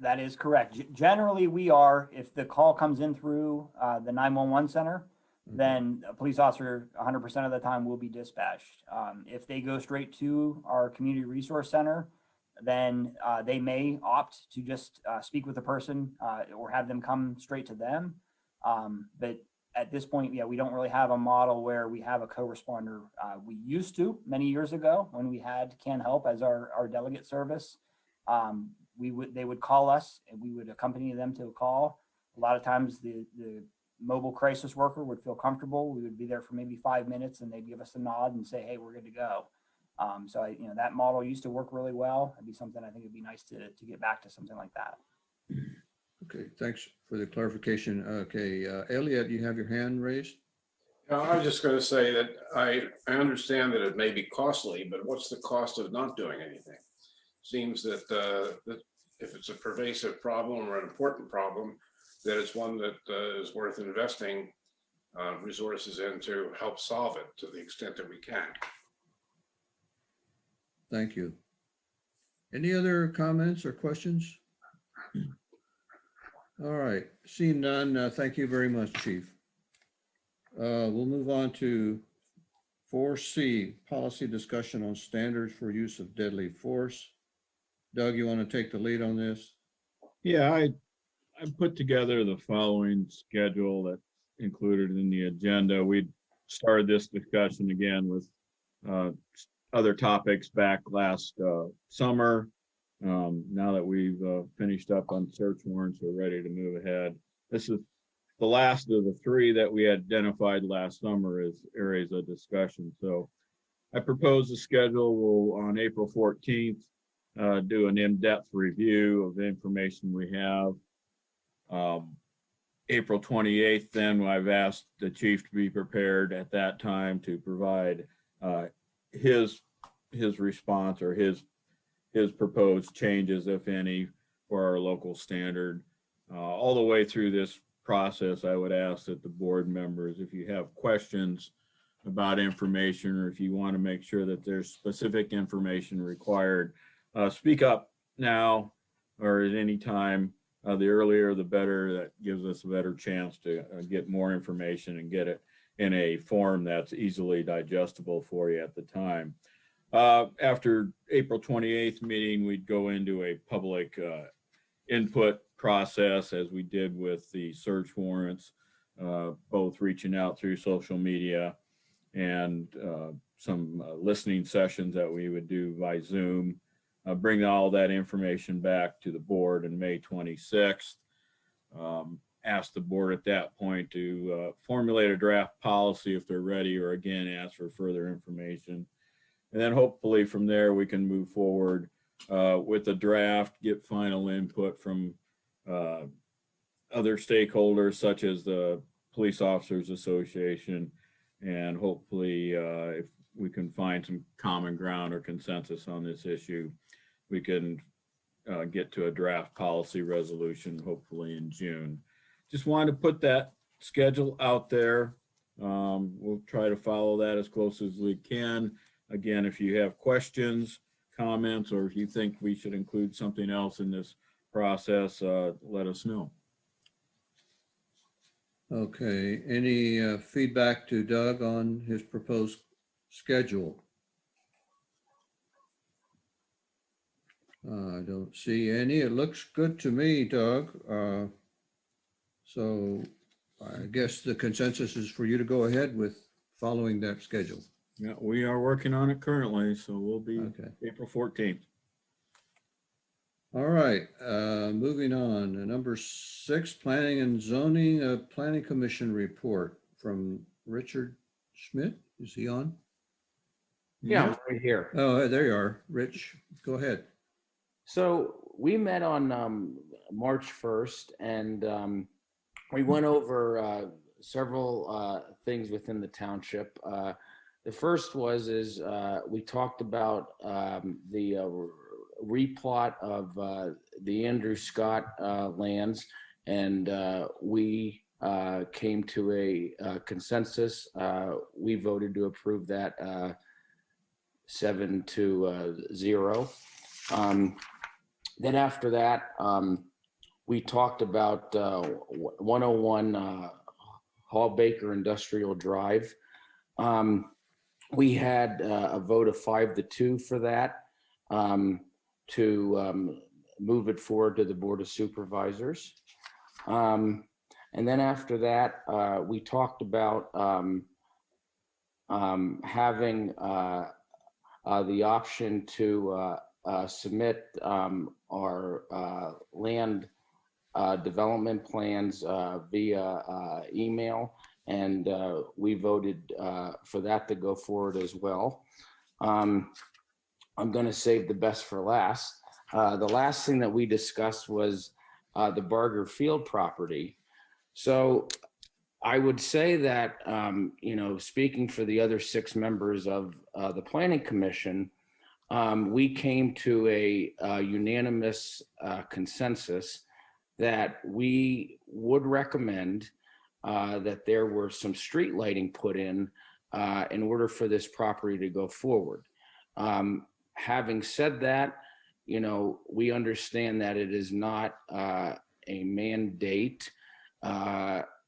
That is correct. Generally, we are, if the call comes in through the 911 center, then a police officer 100% of the time will be dispatched. If they go straight to our community resource center, then they may opt to just speak with the person or have them come straight to them. But at this point, yeah, we don't really have a model where we have a co-responder. We used to many years ago when we had Can Help as our delegate service. They would call us and we would accompany them to a call. A lot of times the mobile crisis worker would feel comfortable. We would be there for maybe 5 minutes and they'd give us a nod and say, hey, we're good to go. So that model used to work really well. It'd be something I think it'd be nice to get back to something like that. Okay, thanks for the clarification. Okay, Elliot, you have your hand raised? I was just going to say that I understand that it may be costly, but what's the cost of not doing anything? Seems that if it's a pervasive problem or an important problem, that it's one that is worth investing resources in to help solve it to the extent that we can. Thank you. Any other comments or questions? All right, seeing none, thank you very much, Chief. We'll move on to 4C, policy discussion on standards for use of deadly force. Doug, you want to take the lead on this? Yeah, I put together the following schedule that's included in the agenda. We started this discussion again with other topics back last summer. Now that we've finished up on search warrants, we're ready to move ahead. This is the last of the three that we identified last summer as areas of discussion. So I propose the schedule will on April 14th do an in-depth review of the information we have. April 28th, then I've asked the chief to be prepared at that time to provide his response or his proposed changes, if any, for our local standard. All the way through this process, I would ask that the board members, if you have questions about information or if you want to make sure that there's specific information required, speak up now or at any time. The earlier, the better. That gives us a better chance to get more information and get it in a form that's easily digestible for you at the time. After April 28th meeting, we'd go into a public input process as we did with the search warrants, both reaching out through social media and some listening sessions that we would do by Zoom. Bring all that information back to the board on May 26th. Ask the board at that point to formulate a draft policy if they're ready, or again, ask for further information. And then hopefully from there, we can move forward with the draft, get final input from other stakeholders such as the Police Officers Association. And hopefully if we can find some common ground or consensus on this issue, we can get to a draft policy resolution, hopefully in June. Just wanted to put that schedule out there. We'll try to follow that as close as we can. Again, if you have questions, comments, or if you think we should include something else in this process, let us know. Okay, any feedback to Doug on his proposed schedule? I don't see any. It looks good to me, Doug. So I guess the consensus is for you to go ahead with following that schedule. Yeah, we are working on it currently, so we'll be Okay. April 14th. All right, moving on. Number 6, Planning and Zoning, Planning Commission report from Richard Schmidt. Is he on? Yeah, I'm right here. Oh, there you are. Rich, go ahead. So we met on March 1st and we went over several things within the township. The first was we talked about the replot of the Andrew Scott lands, and we came to a consensus. We voted to approve that 7-0. Then after that, we talked about 101 Hall Baker Industrial Drive. We had a vote of 5-2 for that, to move it forward to the Board of Supervisors. And then after that, we talked about having the option to submit our land development plans via email, and we voted for that to go forward as well. I'm going to save the best for last. The last thing that we discussed was the Barger Field property. So I would say that, speaking for the other 6 members of the Planning Commission, we came to a unanimous consensus that we would recommend that there were some street lighting put in order for this property to go forward. Having said that, we understand that it is not a mandate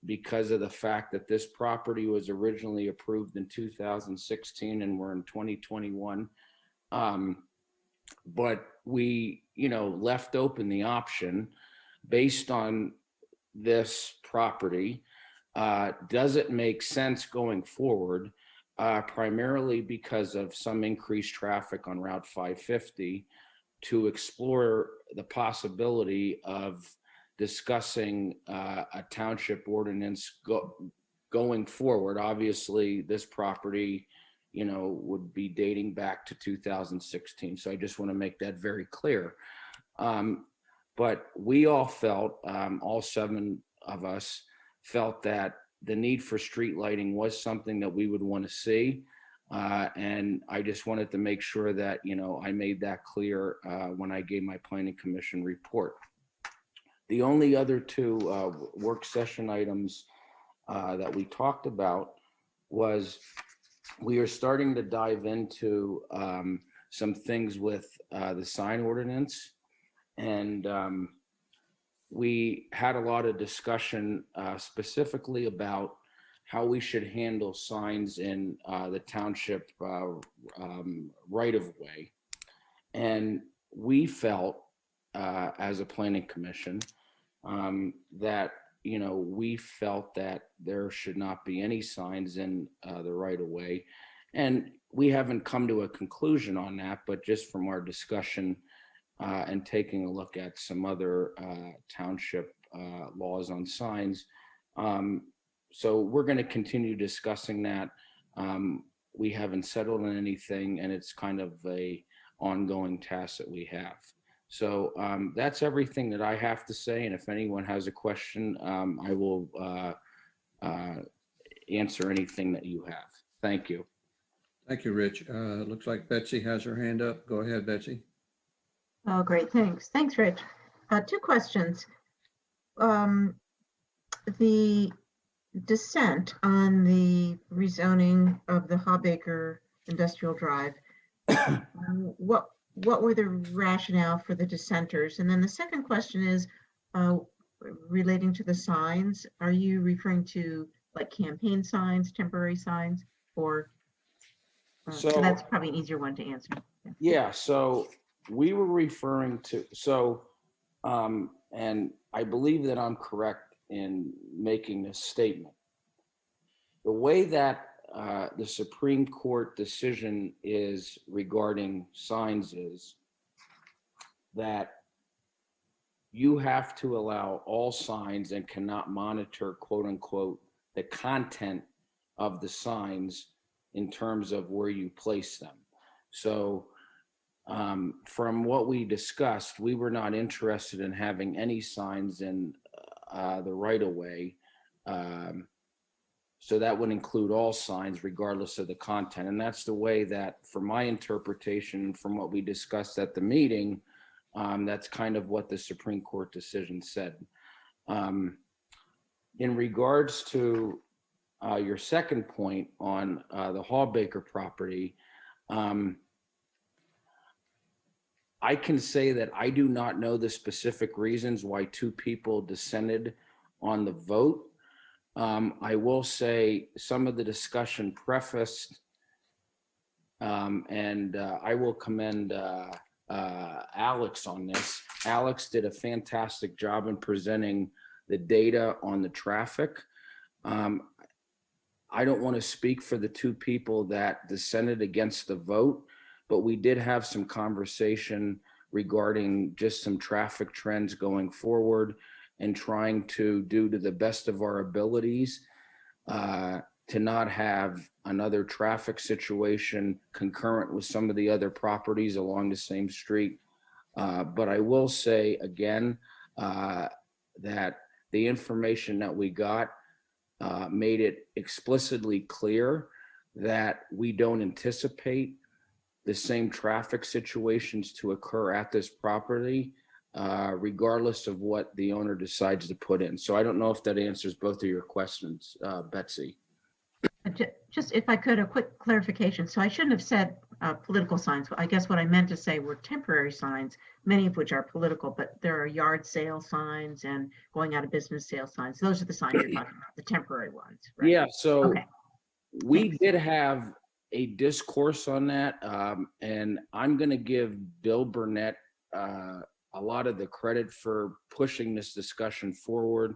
because of the fact that this property was originally approved in 2016 and we're in 2021. But we, left open the option based on this property. Does it make sense going forward? Primarily because of some increased traffic on Route 550, to explore the possibility of discussing a township ordinance going forward. Obviously, this property, would be dating back to 2016. So I just want to make that very clear. But we all felt, all 7 of us felt that the need for street lighting was something that we would want to see. And I just wanted to make sure that, I made that clear when I gave my Planning Commission report. The only other 2 work session items that we talked about was we are starting to dive into some things with the sign ordinance. And we had a lot of discussion specifically about how we should handle signs in the township right of way. And we felt as a planning commission that, we felt that there should not be any signs in the right of way. And we haven't come to a conclusion on that, but just from our discussion and taking a look at some other township laws on signs. So we're going to continue discussing that. We haven't settled on anything, and it's kind of a ongoing task that we have. So that's everything that I have to say. And if anyone has a question, I will answer anything that you have. Thank you. Thank you, Rich. Looks like Betsy has her hand up. Go ahead, Betsy. Oh, great. Thanks. Thanks, Rich. 2 questions. The dissent on the rezoning of the Hawbaker Industrial Drive, what were the rationale for the dissenters? And then the second question is relating to the signs. Are you referring to like campaign signs, temporary signs, or so that's probably an easier one to answer. Yeah, so we were referring to, and I believe that I'm correct in making this statement. The way that the Supreme Court decision is regarding signs is that you have to allow all signs and cannot monitor, quote unquote, the content of the signs in terms of where you place them. So from what we discussed, we were not interested in having any signs in the right of way. So that would include all signs regardless of the content. And that's the way that, for my interpretation, from what we discussed at the meeting, that's kind of what the Supreme Court decision said. In regards to your second point on the Hawbaker property, I can say that I do not know the specific reasons why two people dissented on the vote. I will say some of the discussion prefaced, and I will commend Alex on this. Alex did a fantastic job in presenting the data on the traffic. I don't want to speak for the two people that dissented against the vote, but we did have some conversation regarding just some traffic trends going forward and trying to do to the best of our abilities to not have another traffic situation concurrent with some of the other properties along the same street. But I will say again that the information that we got made it explicitly clear that we don't anticipate the same traffic situations to occur at this property, regardless of what the owner decides to put in. So I don't know if that answers both of your questions, Betsy. Just if I could, a quick clarification. So I shouldn't have said political signs. I guess what I meant to say were temporary signs, many of which are political, but there are yard sale signs and going out of business sale signs. Those are the signs you're talking about, the temporary ones, right? Yeah, so Okay. we Thanks. did have a discourse on that, and I'm going to give Bill Burnett a lot of the credit for pushing this discussion forward.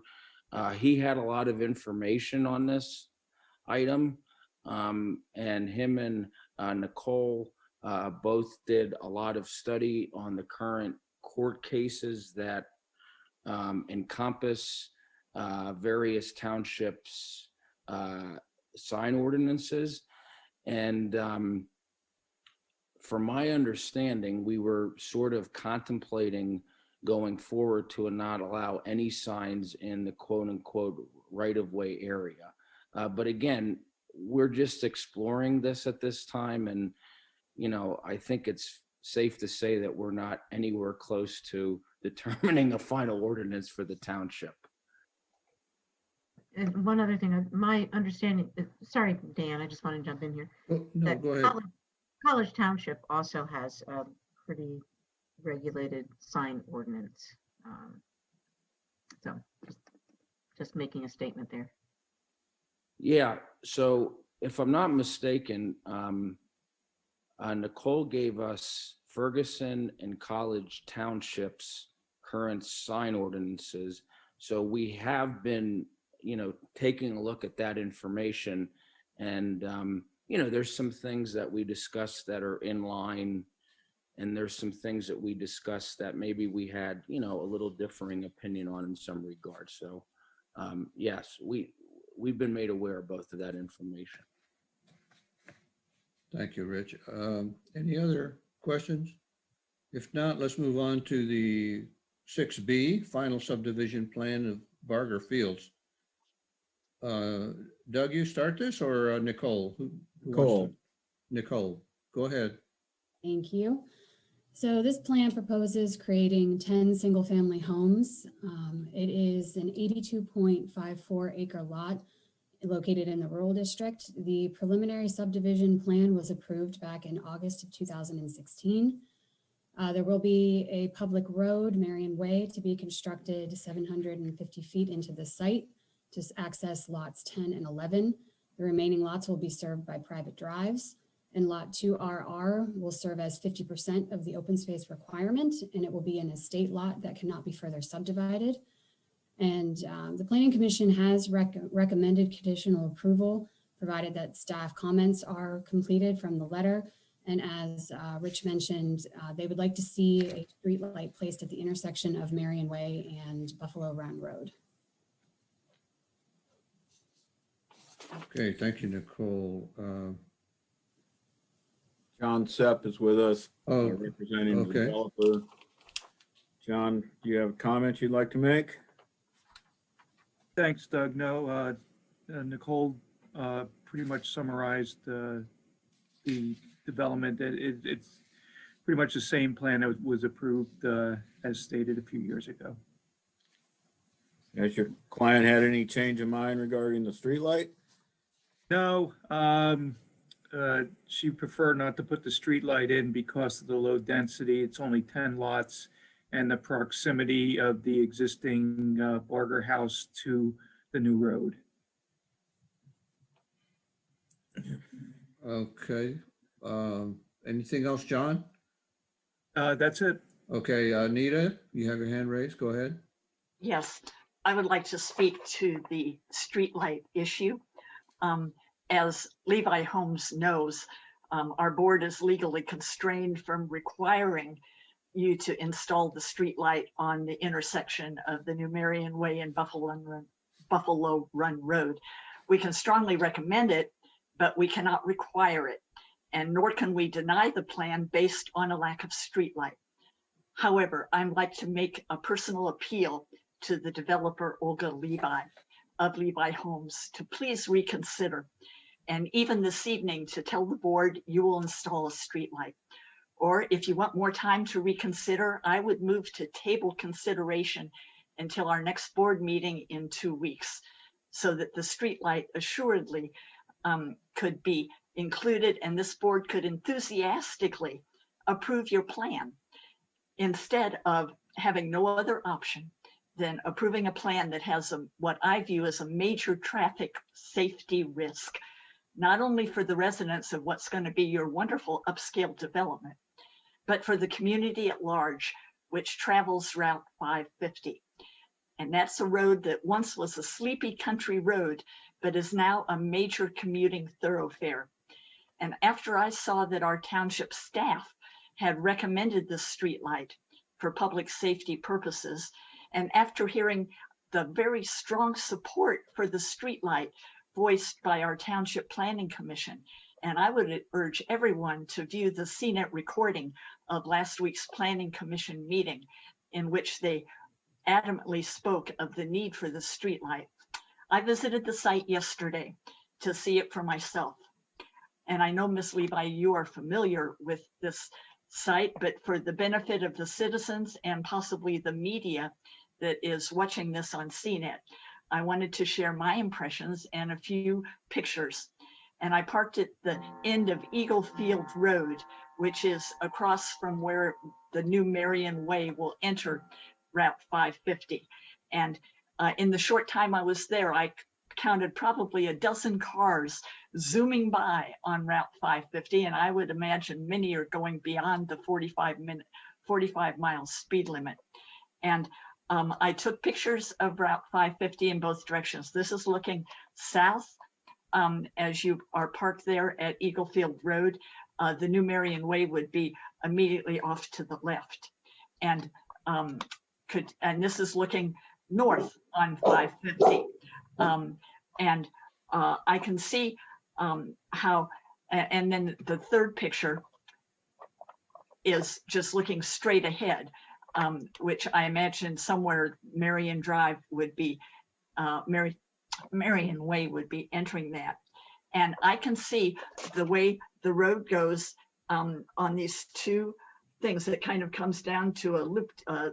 He had a lot of information on this item, and him and Nicole both did a lot of study on the current court cases that encompass various townships' sign ordinances. And from my understanding, we were sort of contemplating going forward to not allow any signs in the quote unquote right-of-way area. But again, we're just exploring this at this time. And, you know, I think it's safe to say that we're not anywhere close to determining a final ordinance for the township. And one other thing, my understanding, sorry, Dan, I just want to jump in here. Oh, no, that go ahead. College Township also has a pretty regulated sign ordinance. So just making a statement there. Yeah, so if I'm not mistaken, Nicole gave us Ferguson and College Township's current sign ordinances. So we have been, you know, taking a look at that information, and you know, there's some things that we discussed that are in line, and there's some things that we discussed that maybe we had, you know, a little differing opinion on in some regards. So yes, we've been made aware of both of that information. Thank you, Rich. Any other questions? If not, let's move on to the 6B, final subdivision plan of Barger Fields. Doug, you start this, or Nicole? Who wants Nicole. to- Nicole, go ahead. Thank you. So this plan proposes creating 10 single-family homes. It is an 82.54 acre lot located in the rural district. The preliminary subdivision plan was approved back in August of 2016. There will be a public road, Marion Way, to be constructed 750 feet into the site to access lots 10 and 11. The remaining lots will be served by private drives. And lot 2RR will serve as 50% of the open space requirement, and it will be an estate lot that cannot be further subdivided. And the Planning Commission has recommended conditional approval, provided that staff comments are completed from the letter. And as Rich mentioned, they would like to see a street light placed at the intersection of Marion Way and Buffalo Run Road. Okay, thank you, Nicole. John Sepp is with us, Oh, representing the okay. developer. John, do you have a comment you'd like to make? Thanks, Doug. No, Nicole pretty much summarized the development. It's pretty much the same plan that was approved as stated a few years ago. Has your client had any change of mind regarding the streetlight? No, she preferred not to put the street light in because of the low density. It's only 10 lots and the proximity of the existing Barger house to the new road. Okay. Anything else, John? That's it. Okay, Anita, you have your hand raised. Go ahead. Yes, I would like to speak to the streetlight issue. As Levi Holmes knows, our board is legally constrained from requiring you to install the streetlight on the intersection of the New Marion Way and Buffalo Run Road. We can strongly recommend it, but we cannot require it, and nor can we deny the plan based on a lack of streetlight. However, I'd like to make a personal appeal to the developer Olga Levi of Levi Homes to please reconsider, and even this evening to tell the board you will install a streetlight. Or if you want more time to reconsider, I would move to table consideration until our next board meeting in 2 weeks, so that the streetlight assuredly could be included and this board could enthusiastically approve your plan, instead of having no other option than approving a plan that has what I view as a major traffic safety risk, not only for the residents of what's going to be your wonderful upscale development, but for the community at large, which travels Route 550. And that's a road that once was a sleepy country road, but is now a major commuting thoroughfare. And after I saw that our township staff had recommended this streetlight for public safety purposes, and after hearing the very strong support for the streetlight voiced by our Township Planning Commission, and I would urge everyone to view the CNET recording of last week's Planning Commission meeting, in which they adamantly spoke of the need for the streetlight. I visited the site yesterday to see it for myself. And I know, Ms. Levi, you are familiar with this site, but for the benefit of the citizens and possibly the media that is watching this on CNET, I wanted to share my impressions and a few pictures. And I parked at the end of Eagle Field Road, which is across from where the New Marion Way will enter Route 550. And in the short time I was there, I counted probably a dozen cars zooming by on Route 550, and I would imagine many are going beyond the 45 mile speed limit. And I took pictures of Route 550 in both directions. This is looking south as you are parked there at Eagle Field Road. The New Marion Way would be immediately off to the left. And this is looking north on 550. I can see how, and then the third picture is just looking straight ahead, which I imagine somewhere Marion Drive would be, Marion Way would be entering that. And I can see the way the road goes on these two things that kind of comes down to a looped, a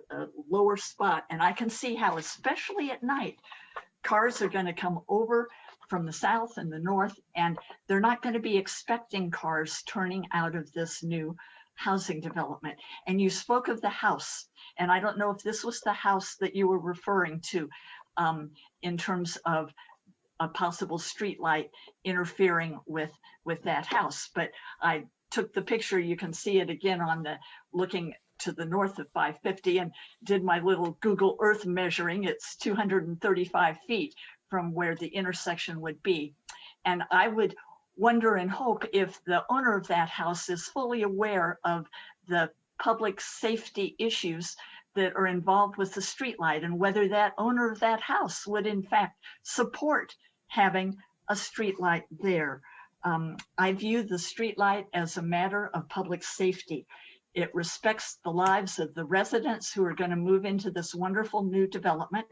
lower spot. And I can see how, especially at night, cars are going to come over from the south and the north, and they're not going to be expecting cars turning out of this new housing development. And you spoke of the house, and I don't know if this was the house that you were referring to in terms of a possible street light interfering with that house. But I took the picture, you can see it again on the looking to the north of 550, and did my little Google Earth measuring. It's 235 feet from where the intersection would be. And I would wonder and hope if the owner of that house is fully aware of the public safety issues that are involved with the streetlight, and whether that owner of that house would in fact support having a streetlight there. I view the streetlight as a matter of public safety. It respects the lives of the residents who are going to move into this wonderful new development.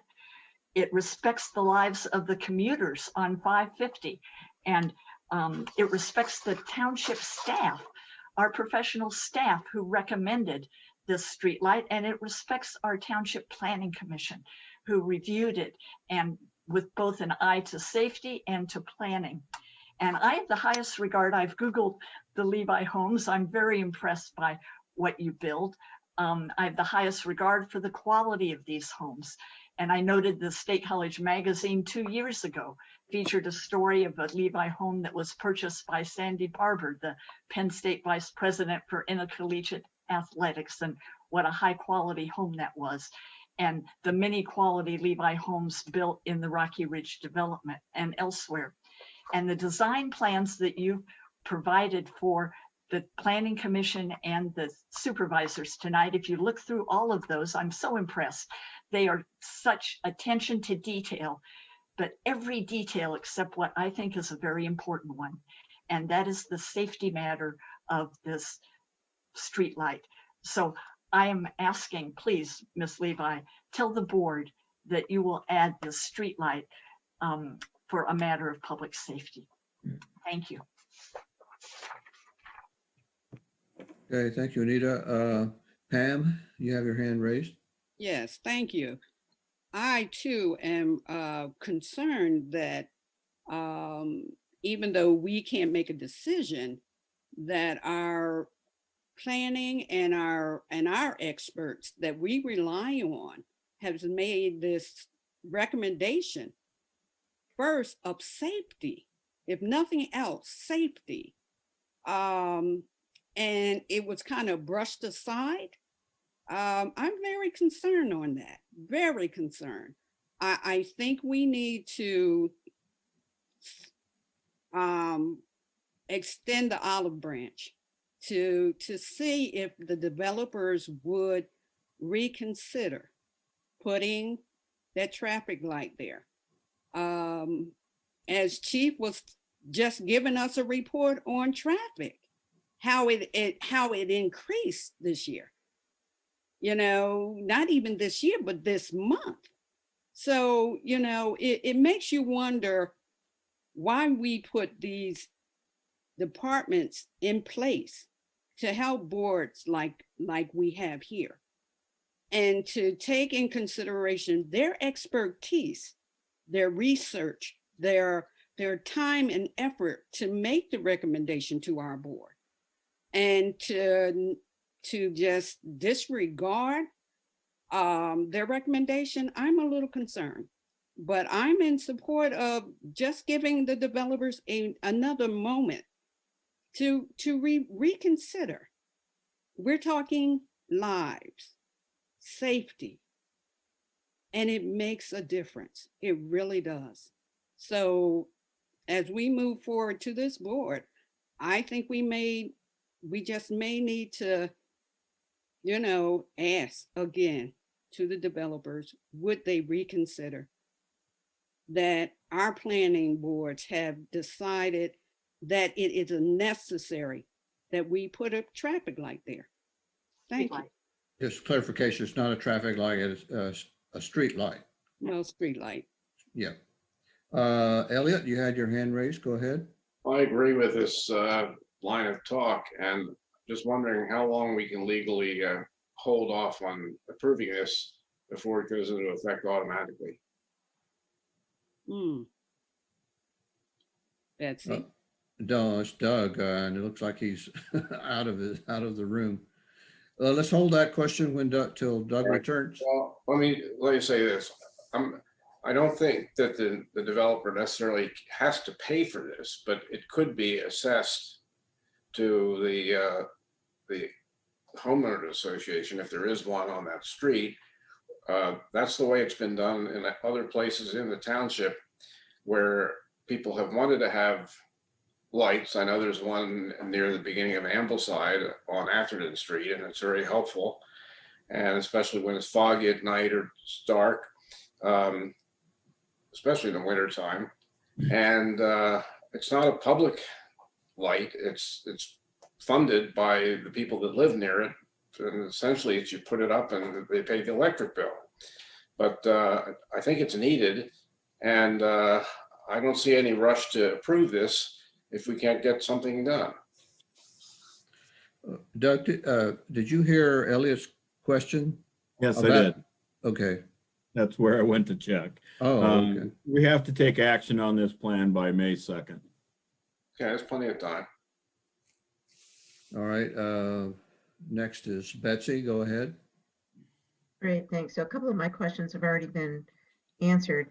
It respects the lives of the commuters on 550. And it respects the township staff, our professional staff who recommended this streetlight, and it respects our Township Planning Commission who reviewed it, and with both an eye to safety and to planning. And I have the highest regard. I've Googled the Levi homes. I'm very impressed by what you build. I have the highest regard for the quality of these homes. And I noted the State College magazine 2 years ago featured a story of a Levi home that was purchased by Sandy Barber, the Penn State Vice President for Intercollegiate Athletics, and what a high quality home that was. And the many quality Levi homes built in the Rocky Ridge development and elsewhere. And the design plans that you provided for the Planning Commission and the supervisors tonight, if you look through all of those, I'm so impressed. They are such attention to detail, but every detail except what I think is a very important one, and that is the safety matter of this street light. So I am asking, please, Ms. Levi, tell the board that you will add the street light for a matter of public safety. Thank you. Okay, thank you, Anita. Pam, you have your hand raised. Yes, thank you. I too am concerned that even though we can't make a decision, that our planning and our experts that we rely on has made this recommendation first of safety, if nothing else, safety. And it was kind of brushed aside. I'm very concerned on that, very concerned. I think we need to extend the olive branch to see if the developers would reconsider putting that traffic light there. As Chief was just giving us a report on traffic, how it increased this year. You know, not even this year, but this month. So, you know, it makes you wonder why we put these departments in place to help boards like we have here, and to take in consideration their expertise, their research, their time and effort to make the recommendation to our board, and to just disregard their recommendation. I'm a little concerned, but I'm in support of just giving the developers another moment to reconsider. We're talking lives, safety, and it makes a difference. It really does. So as we move forward to this board, I think we just may need to, you know, ask again to the developers, would they reconsider that our planning boards have decided that it is necessary that we put a traffic light there. Thank you. Just clarification, it's not a traffic light, it's a street light. No street light. Yeah. Elliot, you had your hand raised. Go ahead. I agree with this line of talk, and just wondering how long we can legally hold off on approving this before it goes into effect automatically. That's it. No, it's Doug, and it looks like he's out of the room. Let's hold that question till Doug returns. Well, let me say this. I don't think that the developer necessarily has to pay for this, but it could be assessed to the homeowner association if there is one on that street. That's the way it's been done in other places in the township where people have wanted to have lights. I know there's one near the beginning of Ambleside on Atherton Street, and it's very helpful. And especially when it's foggy at night or it's dark, especially in the winter time. And it's not a public light. It's funded by the people that live near it. And essentially it's you put it up and they pay the electric bill. But I think it's needed. And I don't see any rush to approve this if we can't get something done. Doug, did you hear Elliot's question? Yes, I did. Okay. That's where I went to check. Oh, okay. We have to take action on this plan by May 2nd. Okay, there's plenty of time. All right, next is Betsy, go ahead. Great, thanks. So a couple of my questions have already been answered.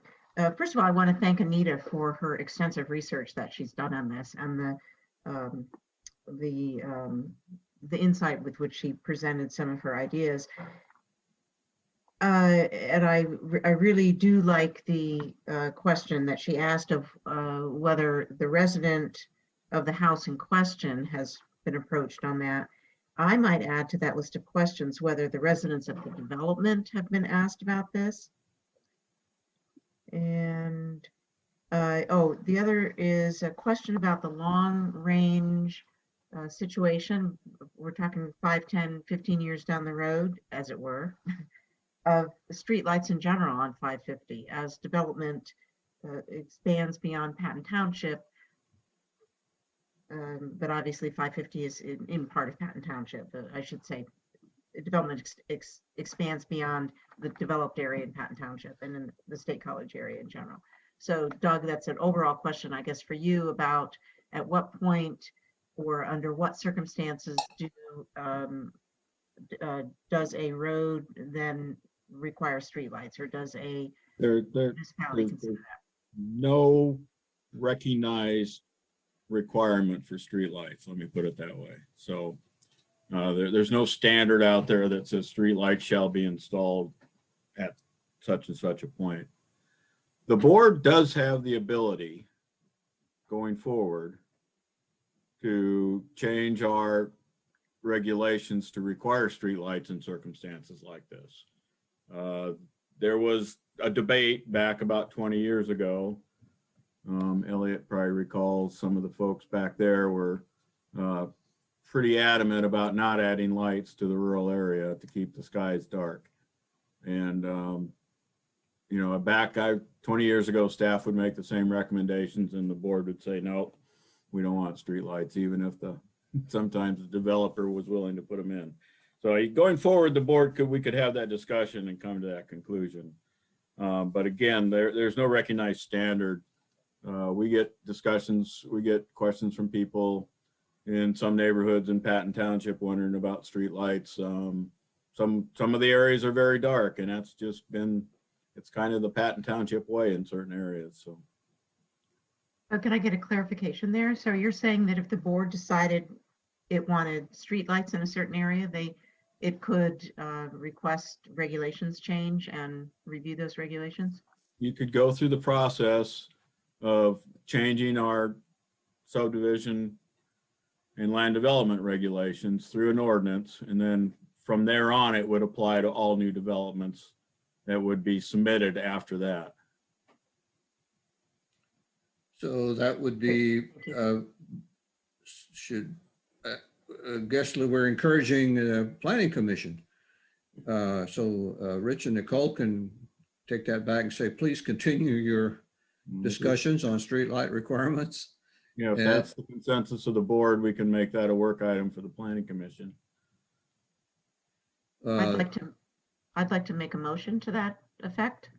First of all, I want to thank Anita for her extensive research that she's done on this and the insight with which she presented some of her ideas. And I really do like the question that she asked of whether the resident of the house in question has been approached on that. I might add to that list of questions whether the residents of the development have been asked about this. And the other is a question about the long range situation. We're talking 5, 10, 15 years down the road, as it were, of streetlights in general on 550 as development expands beyond Patton Township. But obviously 550 is in part of Patton Township. I should say development expands beyond the developed area in Patton Township and in the State College area in general. So Doug, that's an overall question, I guess, for you about at what point or under what circumstances does a road then require streetlights, or does a municipality consider that? No recognized requirement for streetlights, let me put it that way. So there's no standard out there that says streetlights shall be installed at such and such a point. The board does have the ability going forward to change our regulations to require streetlights in circumstances like this. There was a debate back about 20 years ago. Elliot probably recalls some of the folks back there were pretty adamant about not adding lights to the rural area to keep the skies dark. And, you know, back 20 years ago, staff would make the same recommendations and the board would say, no, we don't want streetlights, even if sometimes the developer was willing to put them in. So going forward, the board we could have that discussion and come to that conclusion. But again, there's no recognized standard. We get discussions, we get questions from people in some neighborhoods in Patton Township wondering about streetlights. Some of the areas are very dark, and that's just it's kind of the Patton Township way in certain areas. So. Can I get a clarification there? So you're saying that if the board decided it wanted streetlights in a certain area, it could request regulations change and review those regulations? You could go through the process of changing our subdivision and land development regulations through an ordinance, and then from there on, it would apply to all new developments that would be submitted after that. So that would be, I guess we're encouraging the planning commission. So Rich and Nicole can take that back and say, please continue your discussions on streetlight requirements. Yeah, if that's the consensus of the board, we can make that a work item for the planning commission. I'd like to make a motion to that effect.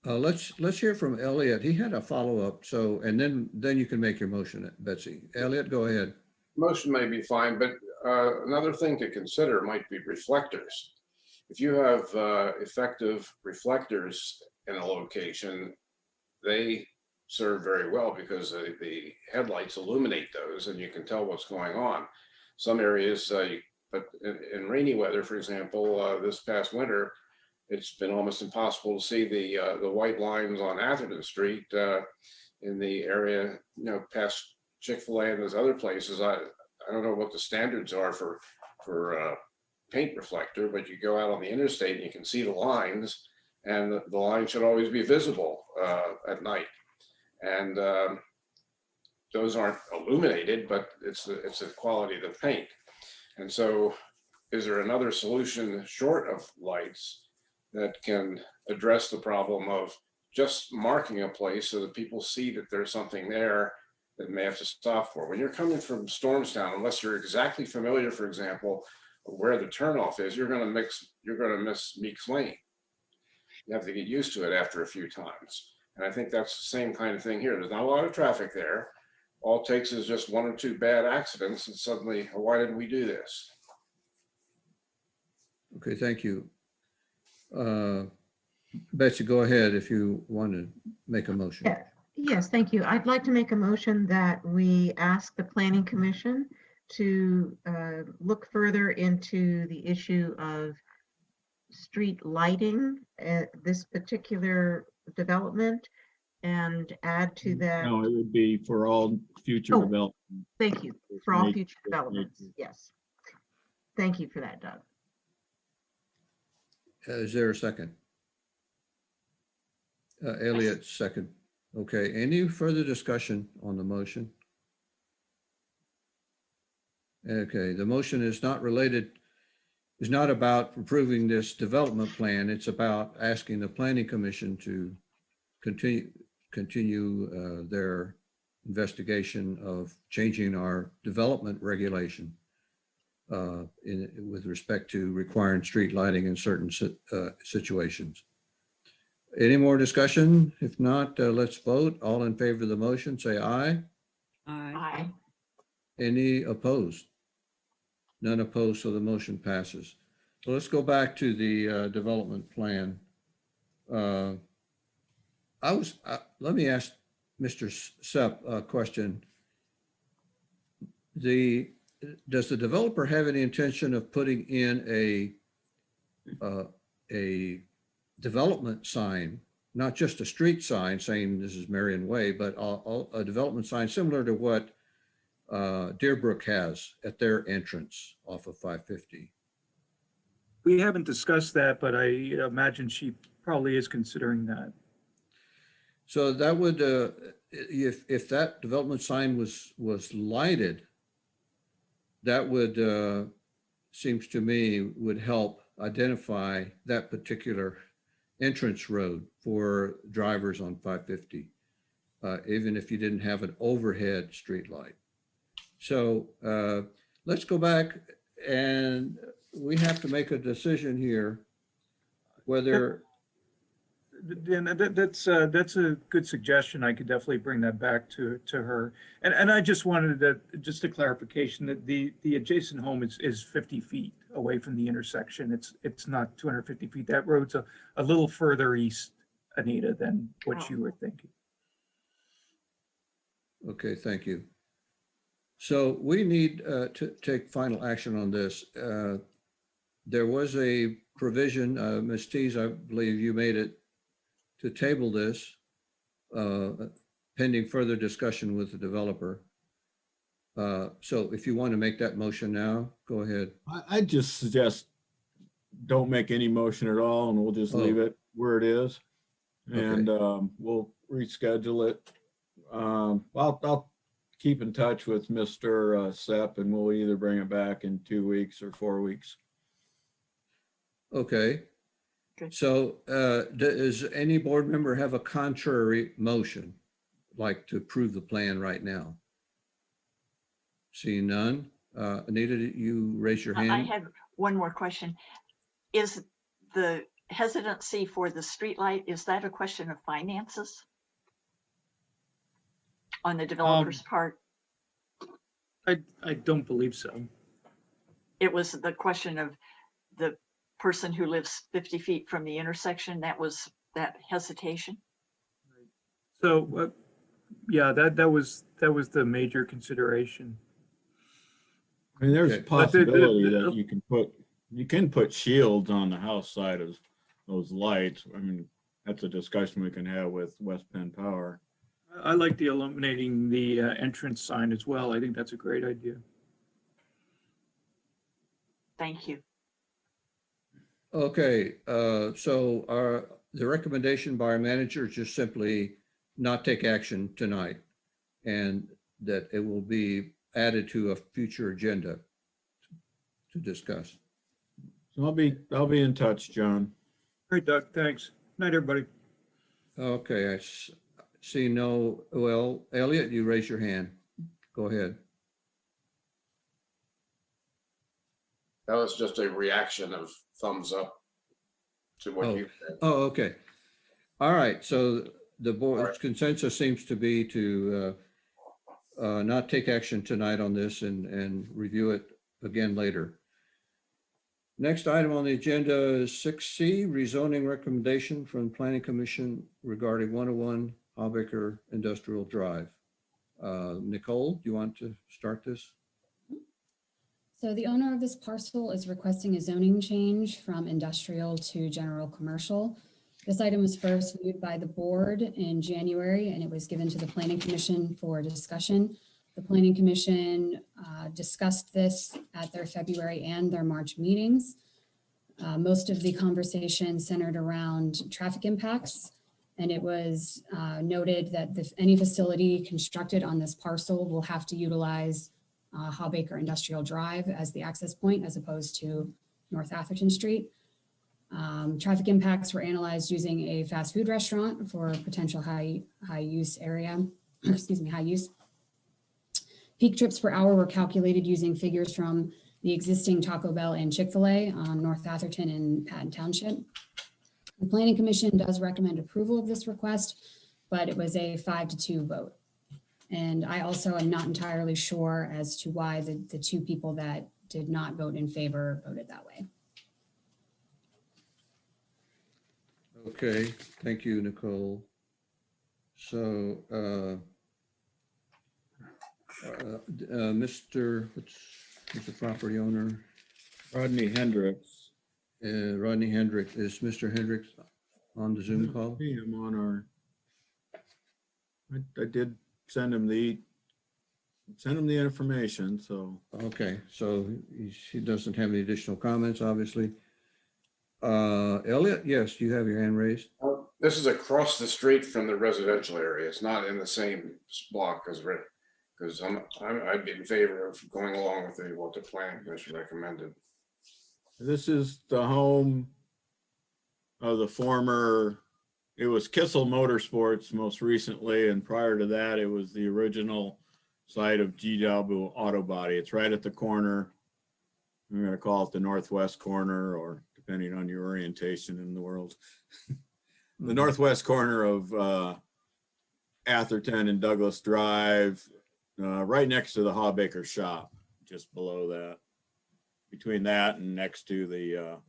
Let's hear from Elliot. He had a follow-up. So, and then you can make your motion, Betsy. Elliot, go ahead. Motion may be fine, but another thing to consider might be reflectors. If you have effective reflectors in a location, they serve very well because the headlights illuminate those and you can tell what's going on. Some areas, but in rainy weather, for example, this past winter, it's been almost impossible to see the white lines on Atherton Street in the area, you know, past Chick-fil-A and those other places. I don't know what the standards are for paint reflector, but you go out on the interstate and you can see the lines, and the line should always be visible at night. And those aren't illuminated, but it's the quality of the paint. And so is there another solution short of lights that can address the problem of just marking a place so that people see that there's something there that may have to stop for? When you're coming from Stormstown, unless you're exactly familiar, for example, where the turnoff is, you're going to miss Meeks Lane. You have to get used to it after a few times. And I think that's the same kind of thing here. There's not a lot of traffic there. all it takes is just one or two bad accidents and suddenly, why didn't we do this? Okay, thank you. Betsy, go ahead if you want to make a motion. Yeah. Yes, thank you. I'd like to make a motion that we ask the Planning Commission to look further into the issue of street lighting at this particular development and add to that. No, it would be for all future Oh. development. Thank you for all Make- future developments. Yes. Thank you for that, Doug. Is there a second? Elliot, second. Okay, any further discussion on the motion? Okay, the motion is not related, is not about approving this development plan. It's about asking the Planning Commission to continue their investigation of changing our development regulation with respect to requiring street lighting in certain situations. Any more discussion? If not, let's vote. All in favor of the motion, say aye. Aye. Any opposed? None opposed, so the motion passes. So let's go back to the development plan. Let me ask Mr. Sepp a question. Does the developer have any intention of putting in a development sign, not just a street sign saying this is Marion Way, but a development sign similar to what Deerbrook has at their entrance off of 550? We haven't discussed that, but I imagine she probably is considering that. So that would, if that development sign was lighted, that would, seems to me, would help identify that particular entrance road for drivers on 550, even if you didn't have an overhead street light. So let's go back, and we have to make a decision here whether. Dan, that's a good suggestion. I could definitely bring that back to her. And I just wanted just a clarification that the adjacent home is 50 feet away from the intersection. It's not 250 feet. That road's a little further east, Anita, than what you were thinking. Okay, thank you. So we need to take final action on this. There was a provision, Ms. Tees, I believe you made it, to table this pending further discussion with the developer. So if you want to make that motion now, go ahead. I just suggest don't make any motion at all, and we'll just leave it where it is. And we'll reschedule it. I'll keep in touch with Mr. Sepp, and we'll either bring it back in 2 weeks or 4 weeks. Okay. So does any board member have a contrary motion, like to approve the plan right now? Seeing none. Anita, did you raise your hand? I had one more question. Is the hesitancy for the streetlight, is that a question of finances on the developer's part? I don't believe so. It was the question of the person who lives 50 feet from the intersection. That was that hesitation. So yeah, that was the major consideration. I mean, there's a Okay. possibility that you can put shields on the house side of those lights. I mean, that's a discussion we can have with West Penn Power. I like the illuminating the entrance sign as well. I think that's a great idea. Thank you. Okay, so the recommendation by our manager is just simply not take action tonight, and that it will be added to a future agenda to discuss. So I'll be in touch, John. Great, Doug. Thanks. Night, everybody. Okay, I see no, well, Elliot, you raise your hand. Go ahead. That was just a reaction of thumbs up to what you said. Oh, okay. All right, so the board's consensus seems to be to not take action tonight on this and review it again later. Next item on the agenda is 6C, rezoning recommendation from Planning Commission regarding 101 Hawbaker Industrial Drive. Nicole, do you want to start this? So the owner of this parcel is requesting a zoning change from industrial to general commercial. This item was first viewed by the board in January, and it was given to the Planning Commission for discussion. The Planning Commission discussed this at their February and their March meetings. Most of the conversation centered around traffic impacts, and it was noted that any facility constructed on this parcel will have to utilize Hawbaker Industrial Drive as the access point as opposed to North Atherton Street. Traffic impacts were analyzed using a fast food restaurant for potential high use area, high use. Peak trips per hour were calculated using figures from the existing Taco Bell and Chick-fil-A on North Atherton and Patton Township. The Planning Commission does recommend approval of this request, but it was a 5-2 vote. And I also am not entirely sure as to why the two people that did not vote in favor voted that way. Okay, thank you, Nicole. So, what's the property owner? Rodney Hendricks. Rodney Hendricks. Is Mr. Hendricks on the Zoom call? See him on our, I did send him the information, so. Okay, so he doesn't have any additional comments, obviously. Elliot, yes, you have your hand raised. This is across the street from the residential area. It's not in the same block as because I'd be in favor of going along with what the Planning Commission recommended. This is the home of the former, it was Kissel Motorsports most recently, and prior to that, it was the original site of GW Auto Body. It's right at the corner. I'm going to call it the northwest corner, or depending on your orientation in the world. The northwest corner of Atherton and Douglas Drive, right next to the Hawbaker shop, just below that. Between that and next to the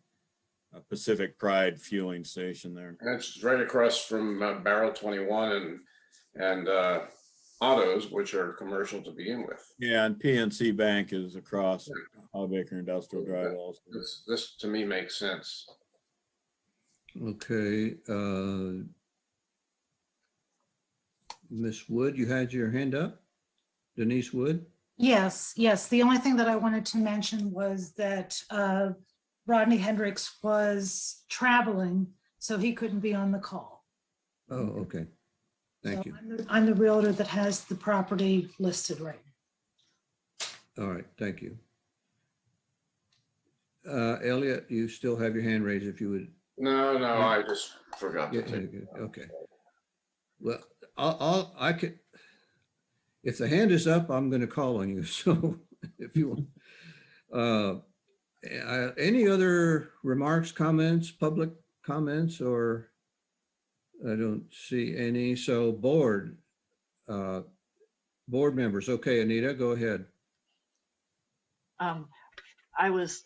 Pacific Pride fueling station there. And it's right across from Barrel 21 and Autos, which are commercial to begin with. Yeah, and PNC Bank is across Hawbaker Industrial Drive also. This to me makes sense. Okay. Miss Wood, you had your hand up? Denise Wood? Yes. The only thing that I wanted to mention was that Rodney Hendricks was traveling, so he couldn't be on the call. Oh, okay. Thank you. I'm the realtor that has the property listed right now. All right, thank you. Elliot, you still have your hand raised if you would. No, I just forgot to take it. Okay. Well, I could, if the hand is up, I'm going to call on you. So if you want, any other remarks, comments, public comments, or I don't see any. So board members. Okay, Anita, go ahead. I was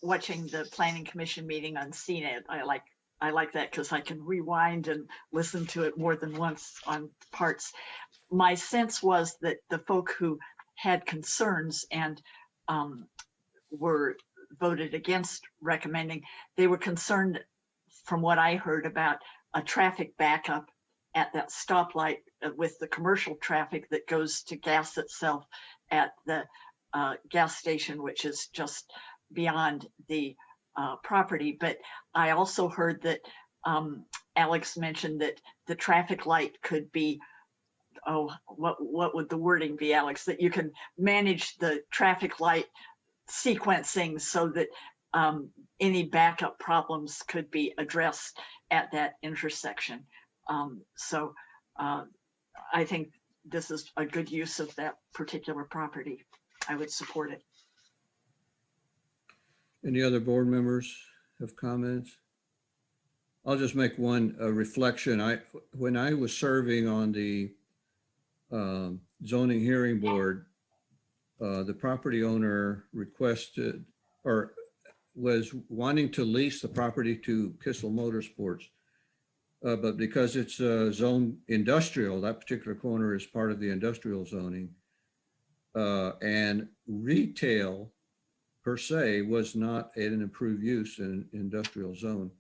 watching the Planning Commission meeting on CNET. I like that because I can rewind and listen to it more than once on parts. My sense was that the folk who had concerns and were voted against recommending, they were concerned, from what I heard, about a traffic backup at that stoplight with the commercial traffic that goes to gas itself at the gas station, which is just beyond the property. But I also heard that Alex mentioned that the traffic light could be, what would the wording be, Alex? That you can manage the traffic light sequencing so that any backup problems could be addressed at that intersection. So I think this is a good use of that particular property. I would support it. Any other board members have comments? I'll just make one reflection. When I was serving on the zoning hearing board, the property owner requested or was wanting to lease the property to Kissel Motorsports. But because it's zone industrial, that particular corner is part of the industrial zoning. And retail per se was not an improved use in industrial zone.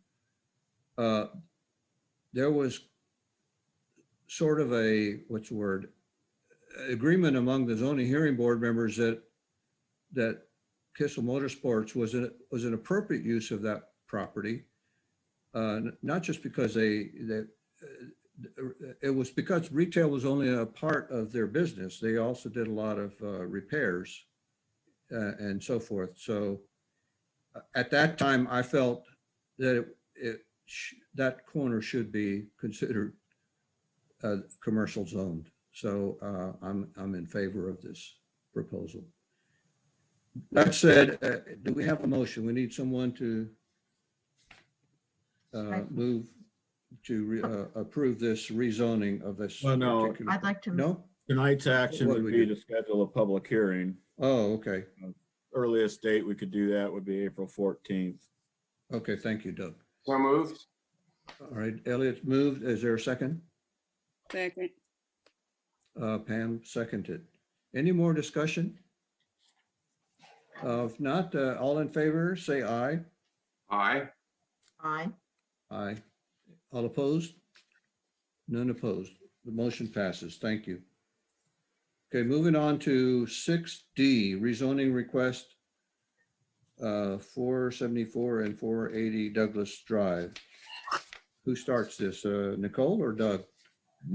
There was sort of a, what's the word, agreement among the zoning hearing board members that Kissel Motorsports was an appropriate use of that property. Not just because it was because retail was only a part of their business. They also did a lot of repairs and so forth. So at that time, I felt that that corner should be considered commercial zoned. So I'm in favor of this proposal. That said, do we have a motion? We need someone to move to approve this rezoning of this. Well, no. particular- I'd like to. No? Tonight's action What do would we be do? to schedule a public hearing. Oh, okay. Earliest date we could do that would be April 14th. Okay, thank you, Doug. So moved. All right, Elliot's moved. Is there a second? Second. Pam seconded. Any more discussion? If not, all in favor, say aye. Aye. Aye. Aye. All opposed? None opposed. The motion passes. Thank you. Okay, moving on to 6D, rezoning request 474 and 480 Douglas Drive. Who starts this, Nicole or Doug?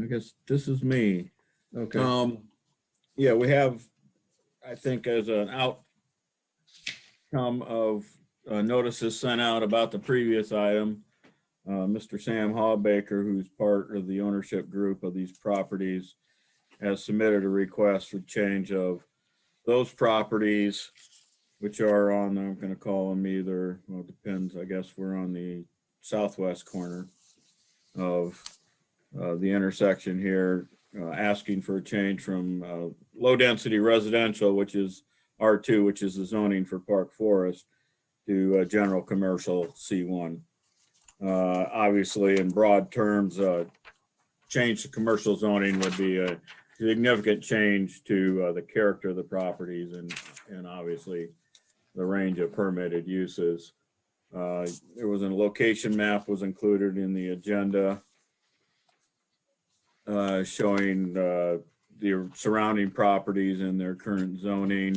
I guess this is me. Okay. Yeah, we have, I think as an outcome of notices sent out about the previous item, Mr. Sam Hawbaker, who's part of the ownership group of these properties, has submitted a request for change of those properties, which are on, I'm going to call them either, well, it depends, I guess we're on the southwest corner of the intersection here, asking for a change from low density residential, which is R2, which is the zoning for Park Forest, to general commercial C1. Obviously, in broad terms, change to commercial zoning would be a significant change to the character of the properties and obviously the range of permitted uses. There was a location map was included in the agenda showing the surrounding properties and their current zoning.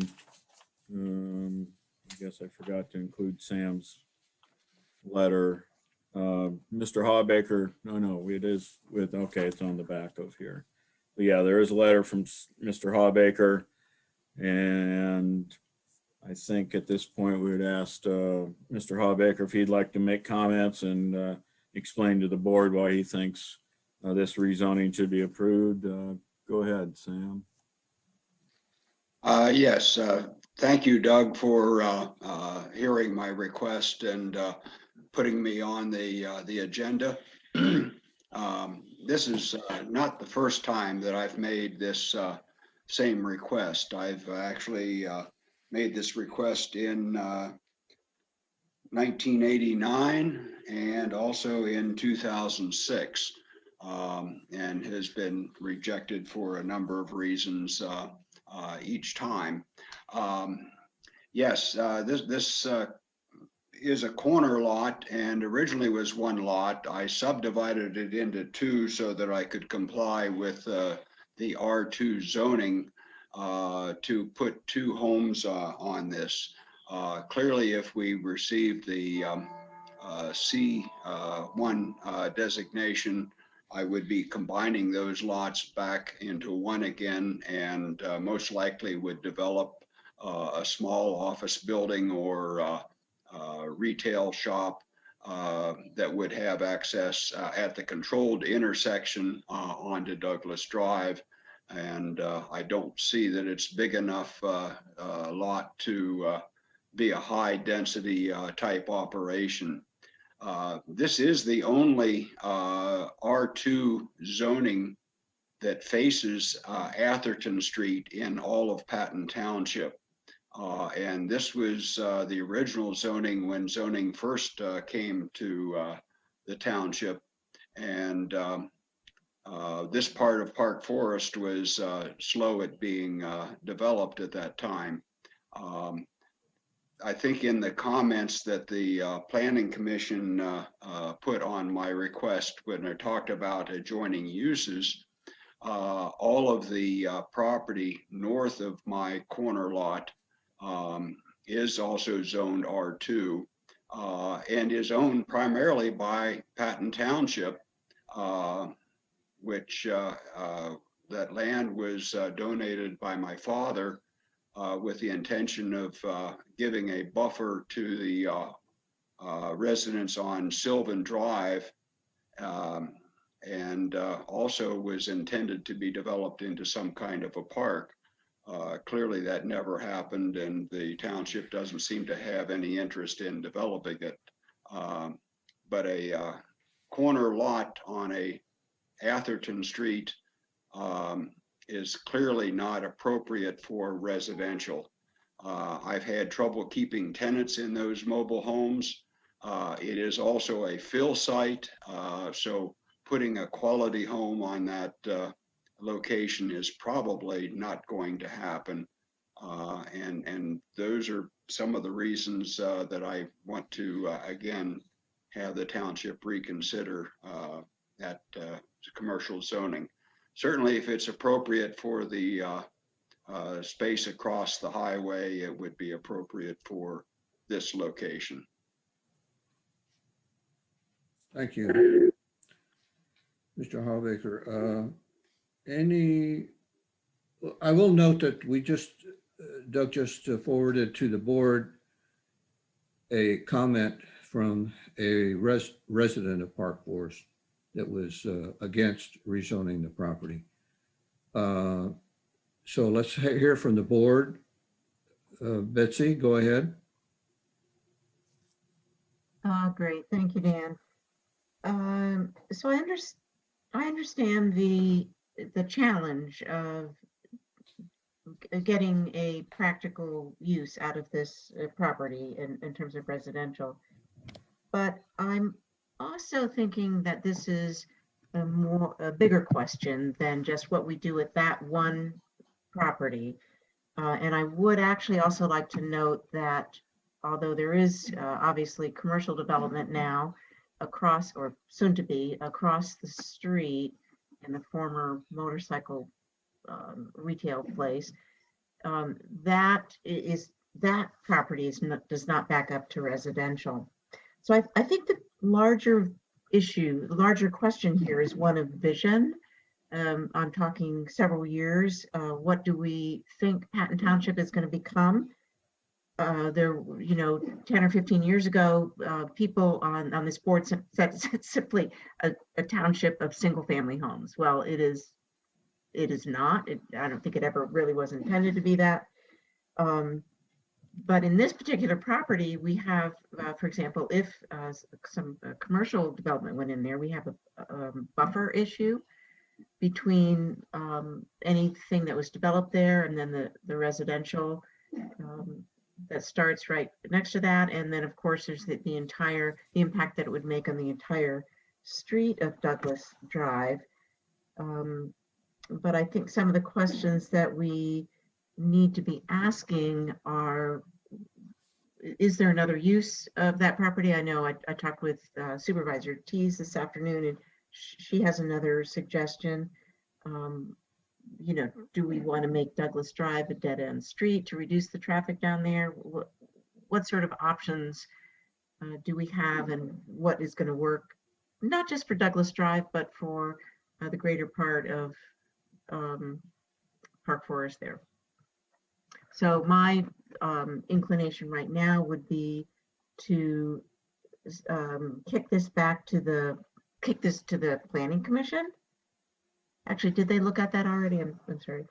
I guess I forgot to include Sam's letter. Mr. Hawbaker, no, it is with, okay, it's on the back of here. But yeah, there is a letter from Mr. Hawbaker, and I think at this point we would ask Mr. Hawbaker if he'd like to make comments and explain to the board why he thinks this rezoning should be approved. Go ahead, Sam. Yes, thank you, Doug, for hearing my request and putting me on the agenda. This is not the first time that I've made this same request. I've actually made this request in 1989 and also in 2006, and has been rejected for a number of reasons each time. Yes, this is a corner lot and originally was one lot. I subdivided it into two so that I could comply with the R2 zoning to put two homes on this. Clearly, if we receive the C1 designation, I would be combining those lots back into one again and most likely would develop a small office building or retail shop that would have access at the controlled intersection onto Douglas Drive. And I don't see that it's big enough lot to be a high density type operation. This is the only R2 zoning that faces Atherton Street in all of Patton Township. And this was the original zoning when zoning first came to the township. And this part of Park Forest was slow at being developed at that time. I think in the comments that the Planning Commission put on my request when I talked about adjoining uses, all of the property north of my corner lot is also zoned R2 and is owned primarily by Patton Township, which that land was donated by my father with the intention of giving a buffer to the residents on Sylvan Drive, and also was intended to be developed into some kind of a park. Clearly that never happened, and the township doesn't seem to have any interest in developing it. But a corner lot on a Atherton Street is clearly not appropriate for residential. I've had trouble keeping tenants in those mobile homes. It is also a fill site, so putting a quality home on that location is probably not going to happen. And those are some of the reasons that I want to, again, have the township reconsider that commercial zoning. Certainly, if it's appropriate for the space across the highway, it would be appropriate for this location. Thank you, Mr. Hallbaker. I will note that Doug just forwarded to the board a comment from a resident of Park Forest that was against rezoning the property. So let's hear from the board. Betsy, go ahead. Great, thank you, Dan. So I understand the challenge of getting a practical use out of this property in terms of residential. But I'm also thinking that this is a bigger question than just what we do with that one property. And I would actually also like to note that although there is obviously commercial development now across, or soon to be, across the street in the former motorcycle retail place, that property does not back up to residential. So I think the larger issue, the larger question here is one of vision. I'm talking several years. What do we think Patton Township is going to become? There, 10 or 15 years ago, people on this board said simply a township of single family homes. Well, it is not. I don't think it ever really was intended to be that. But in this particular property, we have, for example, if some commercial development went in there, we have a buffer issue between anything that was developed there and then the residential that starts right next to that. And then, of course, there's the impact that it would make on the entire street of Douglas Drive. But I think some of the questions that we need to be asking are, is there another use of that property? I know I talked with Supervisor Tees this afternoon, and she has another suggestion. Do we want to make Douglas Drive a dead-end street to reduce the traffic down there? What sort of options do we have, and what is going to work, not just for Douglas Drive, but for the greater part of Park Forest there? So my inclination right now would be to kick this to the Planning Commission. Actually, did they look at that already? I'm sorry.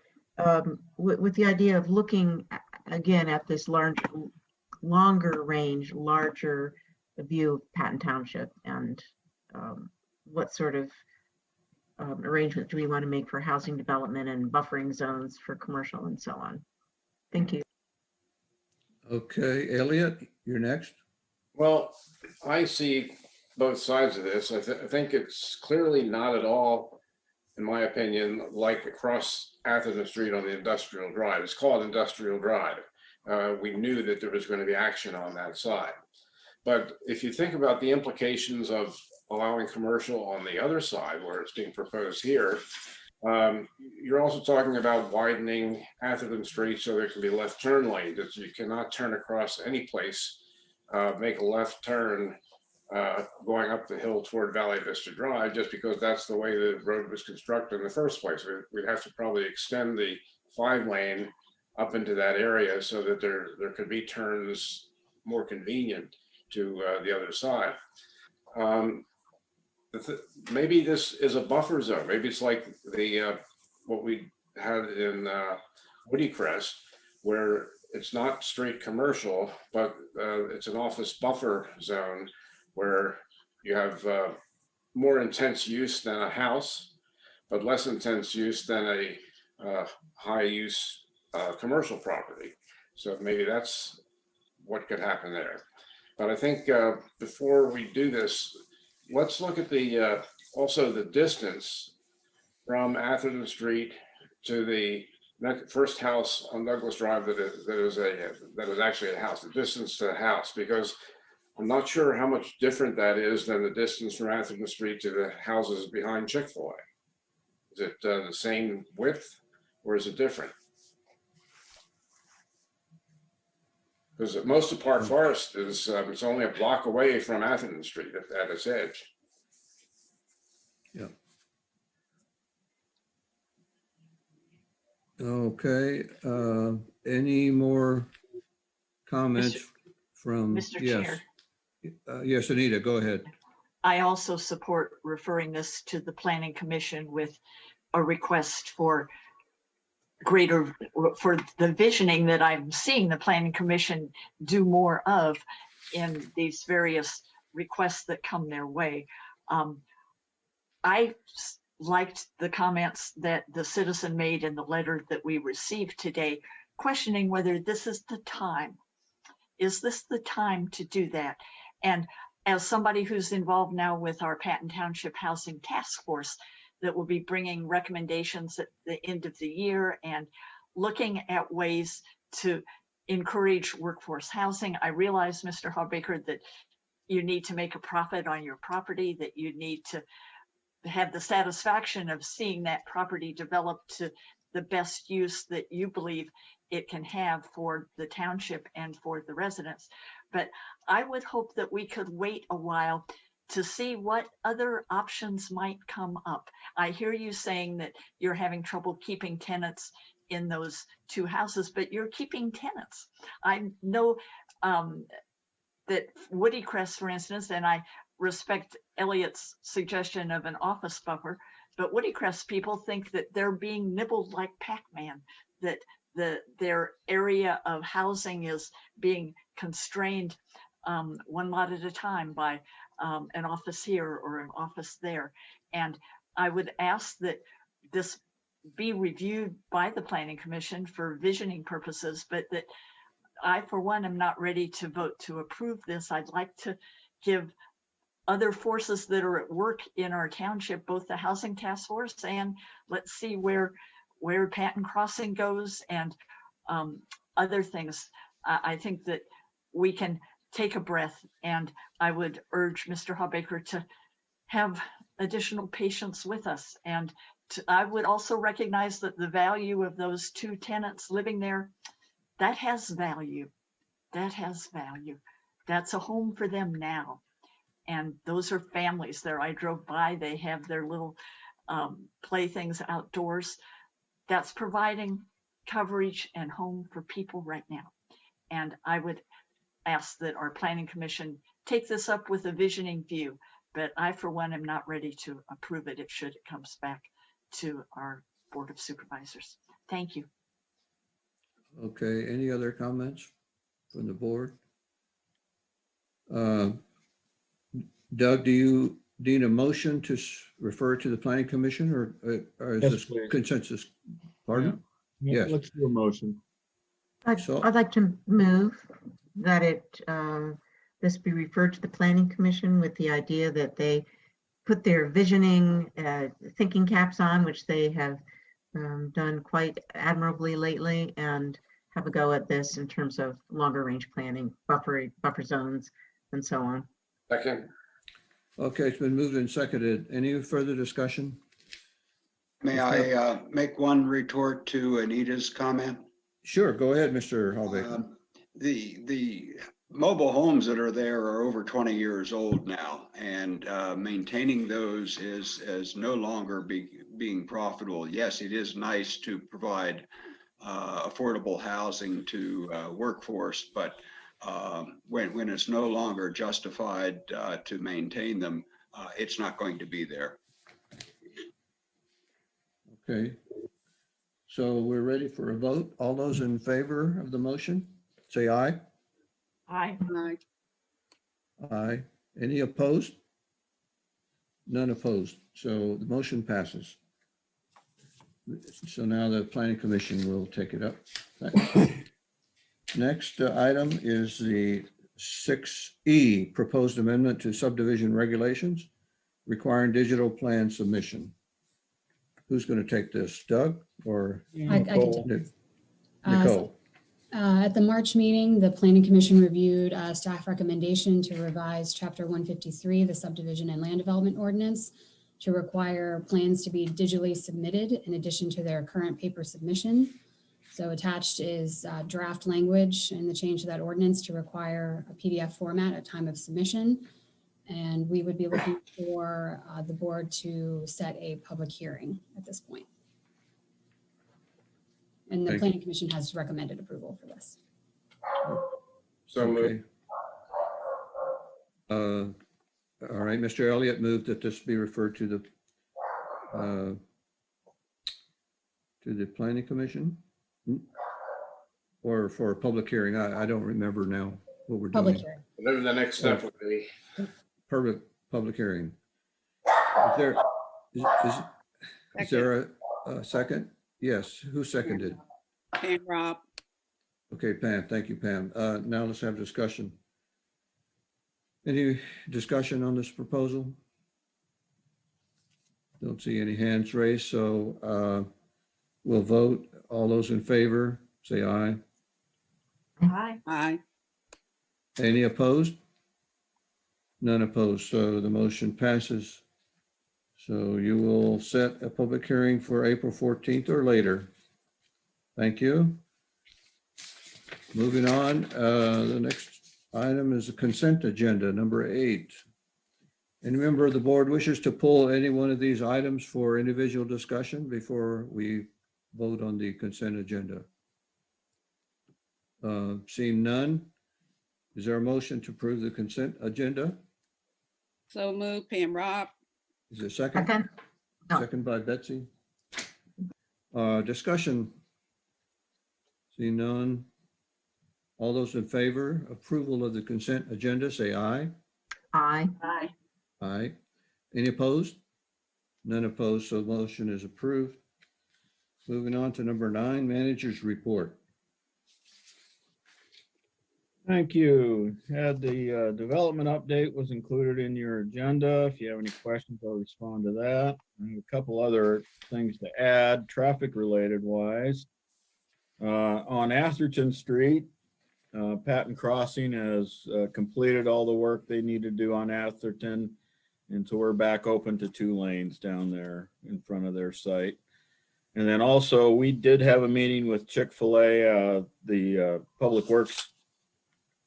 With the idea of looking again at this longer range, larger view of Patton Township, and what sort of arrangements do we want to make for housing development and buffering zones for commercial and so on? Thank you. Okay, Elliot, you're next. Well, I see both sides of this. I think it's clearly not at all, in my opinion, like across Atherton Street on the Industrial Drive. It's called Industrial Drive. We knew that there was going to be action on that side. But if you think about the implications of allowing commercial on the other side where it's being proposed here, you're also talking about widening Atherton Street so there can be left turn lanes. That you cannot turn across any place, make a left turn going up the hill toward Valley Vista Drive, just because that's the way the road was constructed in the first place. We'd have to probably extend the 5-lane up into that area so that there could be turns more convenient to the other side. Maybe this is a buffer zone. Maybe it's like the what we had in Woody Crest, where it's not straight commercial, but it's an office buffer zone where you have more intense use than a house, but less intense use than a high use commercial property. So maybe that's what could happen there. But I think before we do this, let's look at the also the distance from Atherton Street to the first house on Douglas Drive that is actually a house, the distance to the house, because I'm not sure how much different that is than the distance from Atherton Street to the houses behind Chick-fil-A. Is it the same width or is it different? Because most of Park Forest is it's only a block away from Atherton Street at its edge. Yeah. Okay, any more comments from? Mr. Yes. Chair. Yes, Anita, go ahead. I also support referring this to the Planning Commission with a request for the visioning that I'm seeing the Planning Commission do more of in these various requests that come their way. I liked the comments that the citizen made in the letter that we received today, questioning whether this is the time. Is this the time to do that? And as somebody who's involved now with our Patton Township Housing Task Force that will be bringing recommendations at the end of the year and looking at ways to encourage workforce housing, I realize, Mr. Hawbaker, that you need to make a profit on your property, that you need to have the satisfaction of seeing that property develop to the best use that you believe it can have for the township and for the residents. But I would hope that we could wait a while to see what other options might come up. I hear you saying that you're having trouble keeping tenants in those two houses, but you're keeping tenants. I know that Woody Crest, for instance, and I respect Elliot's suggestion of an office buffer, but Woody Crest people think that they're being nibbled like Pac-Man, that their area of housing is being constrained one lot at a time by an office here or an office there. And I would ask that this be reviewed by the Planning Commission for visioning purposes, but that I, for one, am not ready to vote to approve this. I'd like to give other forces that are at work in our township, both the Housing Task Force and let's see where Patton Crossing goes and other things. I think that we can take a breath, and I would urge Mr. Hawbaker to have additional patience with us. And I would also recognize that the value of those two tenants living there, that has value. That has value. That's a home for them now. And those are families there. I drove by, they have their little playthings outdoors. That's providing coverage and home for people right now. And I would ask that our Planning Commission take this up with a visioning view, but I, for one, am not ready to approve it. It should it comes back to our Board of Supervisors. Thank you. Okay, any other comments from the board? Doug, do Dean, a motion to refer to the planning commission or is Yes, this please. consensus? Pardon? Yeah, Yes. let's do a motion. So- I'd like to move that this be referred to the planning commission with the idea that they put their visioning, thinking caps on, which they have done quite admirably lately, and have a go at this in terms of longer range planning, buffer zones, and so on. Second, Okay, it's been moved and seconded. Any further discussion? May I make one retort to Anita's comment? Sure, go ahead, Mr. Hallbaker. The mobile homes that are there are over 20 years old now, and maintaining those is no longer being profitable. Yes, it is nice to provide affordable housing to workforce, but when it's no longer justified to maintain them, it's not going to be there. Okay. So we're ready for a vote. All those in favor of the motion, say aye. Aye. Aye. Aye. Any opposed? None opposed. So the motion passes. So now the planning commission will take it up. Next item is the 6E, proposed amendment to subdivision regulations requiring digital plan submission. Who's going to take this, Doug or I can take it. Nicole? At the March meeting, the Planning Commission reviewed a staff recommendation to revise Chapter 153, the subdivision and land development ordinance, to require plans to be digitally submitted in addition to their current paper submission. So attached is draft language and the change to that ordinance to require a PDF format at time of submission. And we would be looking for the board to set a public hearing at this point. And the Thank Planning Commission has recommended approval for this. so moved. Okay. All right, Mr. Elliott moved that this be referred to the planning commission or for a public hearing. I don't remember now what we're doing. Public hearing. Whatever the next step would be. Public hearing. Is there a second? Yes, who seconded? Pam Rob. Okay, Pam, thank you, Pam. Now let's have discussion. Any discussion on this proposal? Don't see any hands raised, so we'll vote. All those in favor, say aye. Aye. Aye. Any opposed? None opposed, so the motion passes. So you will set a public hearing for April 14th or later. Thank you. Moving on, the next item is a consent agenda, number 8. Any member of the board wishes to pull any one of these items for individual discussion before we vote on the consent agenda? Seeing none, is there a motion to approve the consent agenda? So move, Pam Rob. Is there a second? Second. No. Second by Betsy. Discussion. Seeing none. All those in favor, approval of the consent agenda, say aye. Aye. Aye. Aye. Any opposed? None opposed, so the motion is approved. Moving on to number 9, managers report. Thank you. Had the development update was included in your agenda. If you have any questions, I'll respond to that. And a couple other things to add, traffic related wise. On Atherton Street, Patton Crossing has completed all the work they need to do on Atherton. And so we're back open to 2 lanes down there in front of their site. And then also we did have a meeting with Chick-fil-A, the Public Works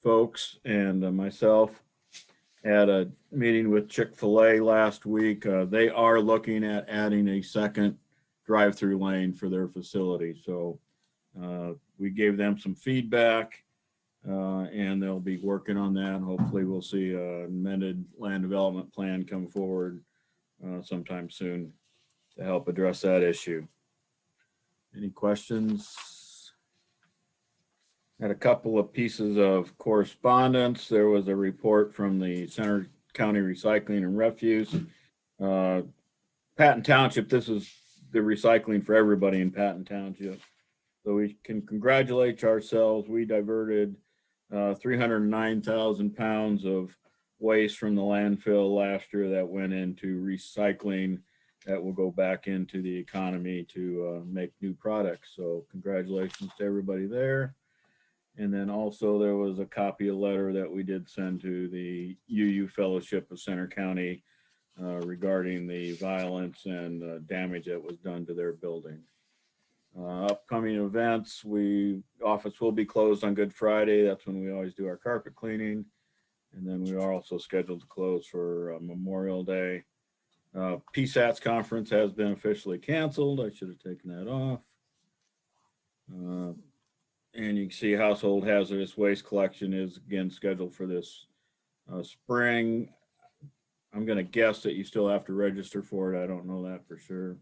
folks and myself had a meeting with Chick-fil-A last week. They are looking at adding a second drive-through lane for their facility. So we gave them some feedback and they'll be working on that. Hopefully we'll see an amended land development plan come forward sometime soon to help address that issue. Any questions? Had a couple of pieces of correspondence. There was a report from the Center county recycling and refuse. Patton Township, this is the recycling for everybody in Patton Township. So we can congratulate ourselves. We diverted 309,000 pounds of waste from the landfill last year that went into recycling that will go back into the economy to make new products. So congratulations to everybody there. And then also there was a copy of letter that we did send to the UU Fellowship of Center County regarding the violence and damage that was done to their building. Upcoming events, office will be closed on Good Friday. That's when we always do our carpet cleaning. And then we are also scheduled to close for Memorial Day. PSATS conference has been officially canceled. I should have taken that off. And you can see household hazardous waste collection is again scheduled for this spring. I'm going to guess that you still have to register for it. I don't know that for sure.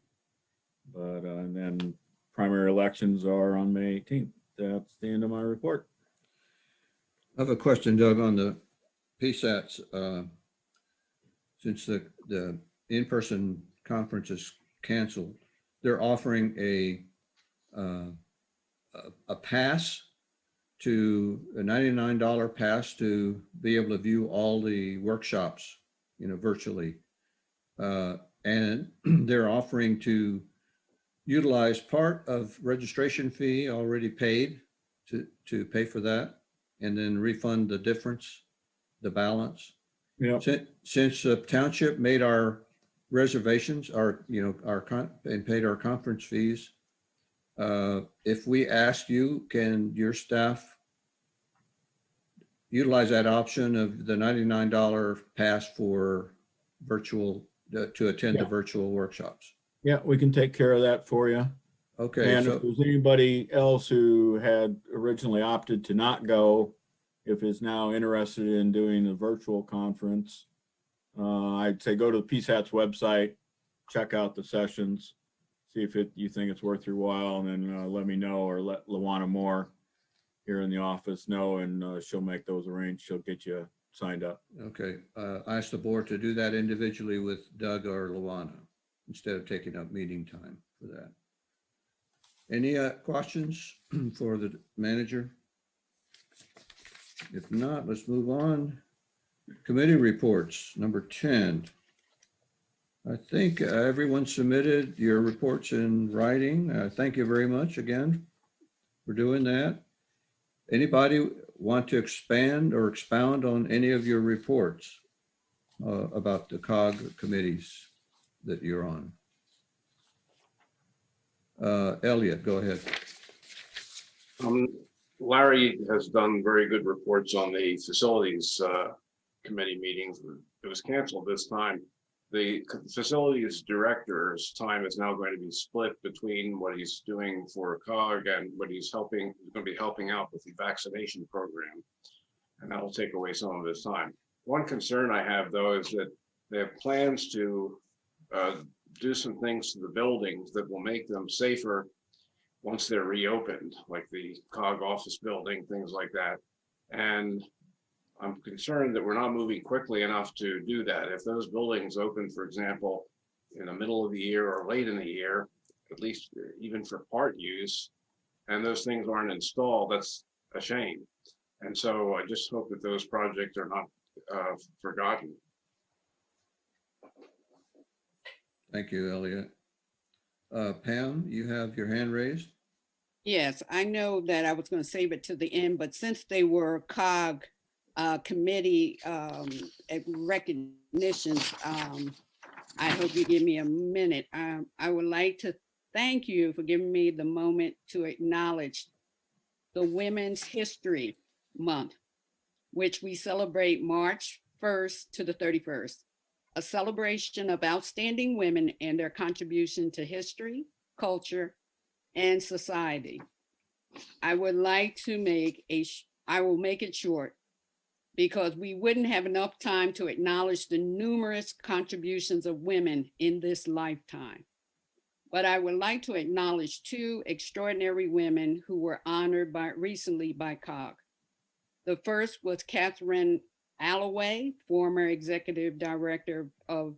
But and then primary elections are on May 18th. That's the end of my report. I have a question, Doug, on the PSATs. Since the in-person conference is canceled, they're offering a pass to a $99 pass to be able to view all the workshops, virtually. And they're offering to utilize part of registration fee already paid to pay for that, and then refund the difference, the balance. Yeah. Since the township made our reservations, and paid our conference fees, if we ask you, can your staff utilize that option of the $99 pass for virtual, to attend the virtual workshops? Yeah, we can take care of that for you. Okay. And if there's anybody else who had originally opted to not go, if is now interested in doing a virtual conference, I'd say go to the PSATS website, check out the sessions, see if you think it's worth your while, and then let me know, or let Lawana Moore here in the office know, and she'll make those arrange. She'll get you signed up. Okay. I asked the board to do that individually with Doug or Lawana instead of taking up meeting time for that. Any questions for the manager? If not, let's move on. Committee reports, number 10. I think everyone submitted your reports in writing. Thank you very much again for doing that. Anybody want to expand or expound on any of your reports about the COG committees that you're on? Elliot, go ahead. Larry has done very good reports on the facilities committee meetings. It was canceled this time. The facilities director's time is now going to be split between what he's doing for COG and what he's going to be helping out with the vaccination program. And that'll take away some of his time. One concern I have, though, is that they have plans to do some things to the buildings that will make them safer once they're reopened, like the COG office building, things like that. And I'm concerned that we're not moving quickly enough to do that. If those buildings open, for example, in the middle of the year or late in the year, at least even for part use, and those things aren't installed, that's a shame. And so I just hope that those projects are not forgotten. Thank you, Elliot. Pam, you have your hand raised. Yes, I know that I was going to save it to the end, but since they were COG committee recognitions, I hope you give me a minute. I would like to thank you for giving me the moment to acknowledge the Women's History Month, which we celebrate March 1st to the 31st, a celebration of outstanding women and their contribution to history, culture, and society. I would like to I will make it short, because we wouldn't have enough time to acknowledge the numerous contributions of women in this lifetime. But I would like to acknowledge two extraordinary women who were honored recently by COG. The first was Catherine Alloway, former executive director of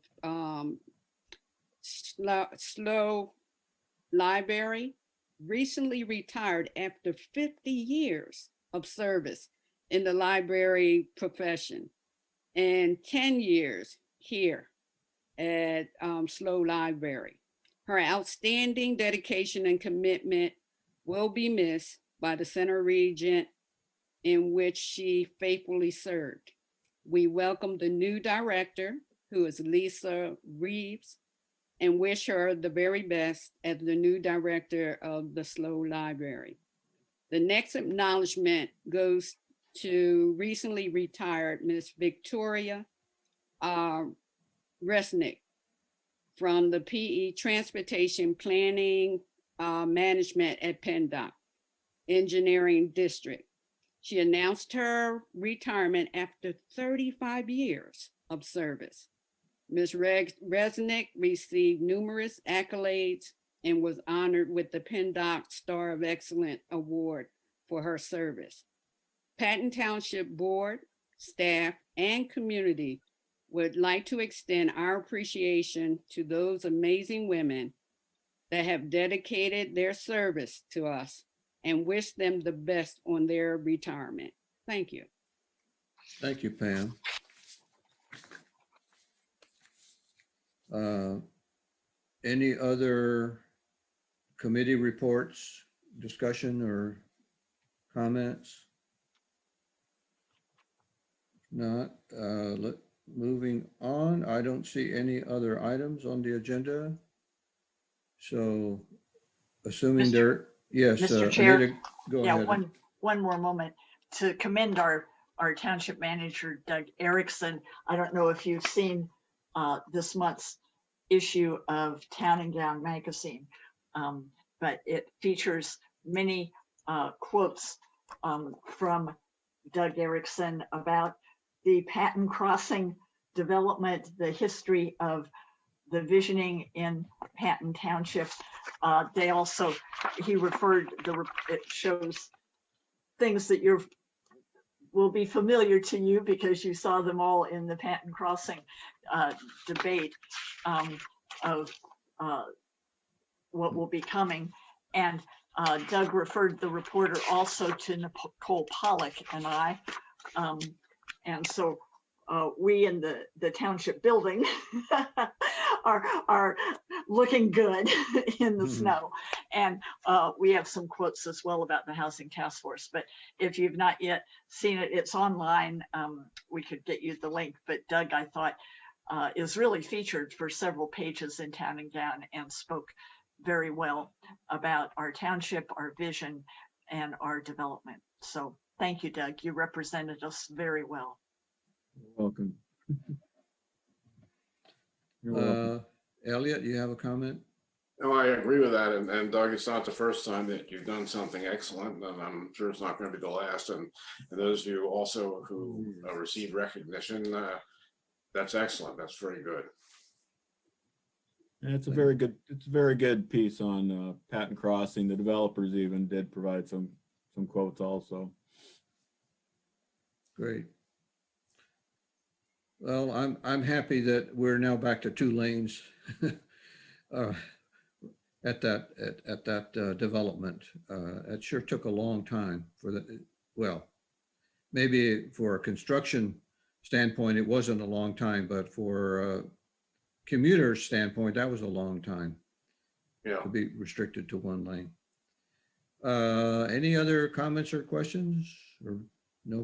Slow Library, recently retired after 50 years of service in the library profession and 10 years here at Slow Library. Her outstanding dedication and commitment will be missed by the Center Region in which she faithfully served. We welcome the new director, who is Lisa Reeves, and wish her the very best as the new director of the Slow Library. The next acknowledgement goes to recently retired Miss Victoria Resnick from the PE Transportation Planning Management at PennDOT Engineering District. She announced her retirement after 35 years of service. Ms. Resnick received numerous accolades and was honored with the PennDOT Star of Excellence Award for her service. Patton Township Board, staff, and community would like to extend our appreciation to those amazing women that have dedicated their service to us and wish them the best on their retirement. Thank you. Thank you, Pam. Any other committee reports, discussion, or comments? Not. Moving on, I don't see any other items on the agenda. So assuming there, yes. Mr. Chair, Anita, go yeah, ahead. one more moment to commend our township manager, Doug Erickson. I don't know if you've seen this month's issue of Town and Gown magazine, but it features many quotes from Doug Erickson about the Patton Crossing development, the history of the visioning in Patton Township. He referred, it shows things that will be familiar to you because you saw them all in the Patton Crossing debate of what will be coming. And Doug referred the reporter also to Nicole Pollock and I. And so we in the township building are looking good in the snow. And we have some quotes as well about the Housing Task Force. But if you've not yet seen it, it's online. We could get you the link. But Doug, I thought, is really featured for several pages in Town and Gown and spoke very well about our township, our vision, and our development. So thank you, Doug. You represented us very well. You're welcome. You're welcome. Elliot, you have a comment? No, I agree with that. And Doug, it's not the first time that you've done something excellent, and I'm sure it's not going to be the last. And those of you also who received recognition, that's excellent. That's very good. And it's a very good piece on Patton Crossing. The developers even did provide some quotes also. Great. Well, I'm happy that we're now back to 2 lanes at that development. It sure took a long time well, maybe for a construction standpoint, it wasn't a long time, but for a commuter standpoint, that was a long time. Yeah. To be restricted to 1 lane. Any other comments or questions or no?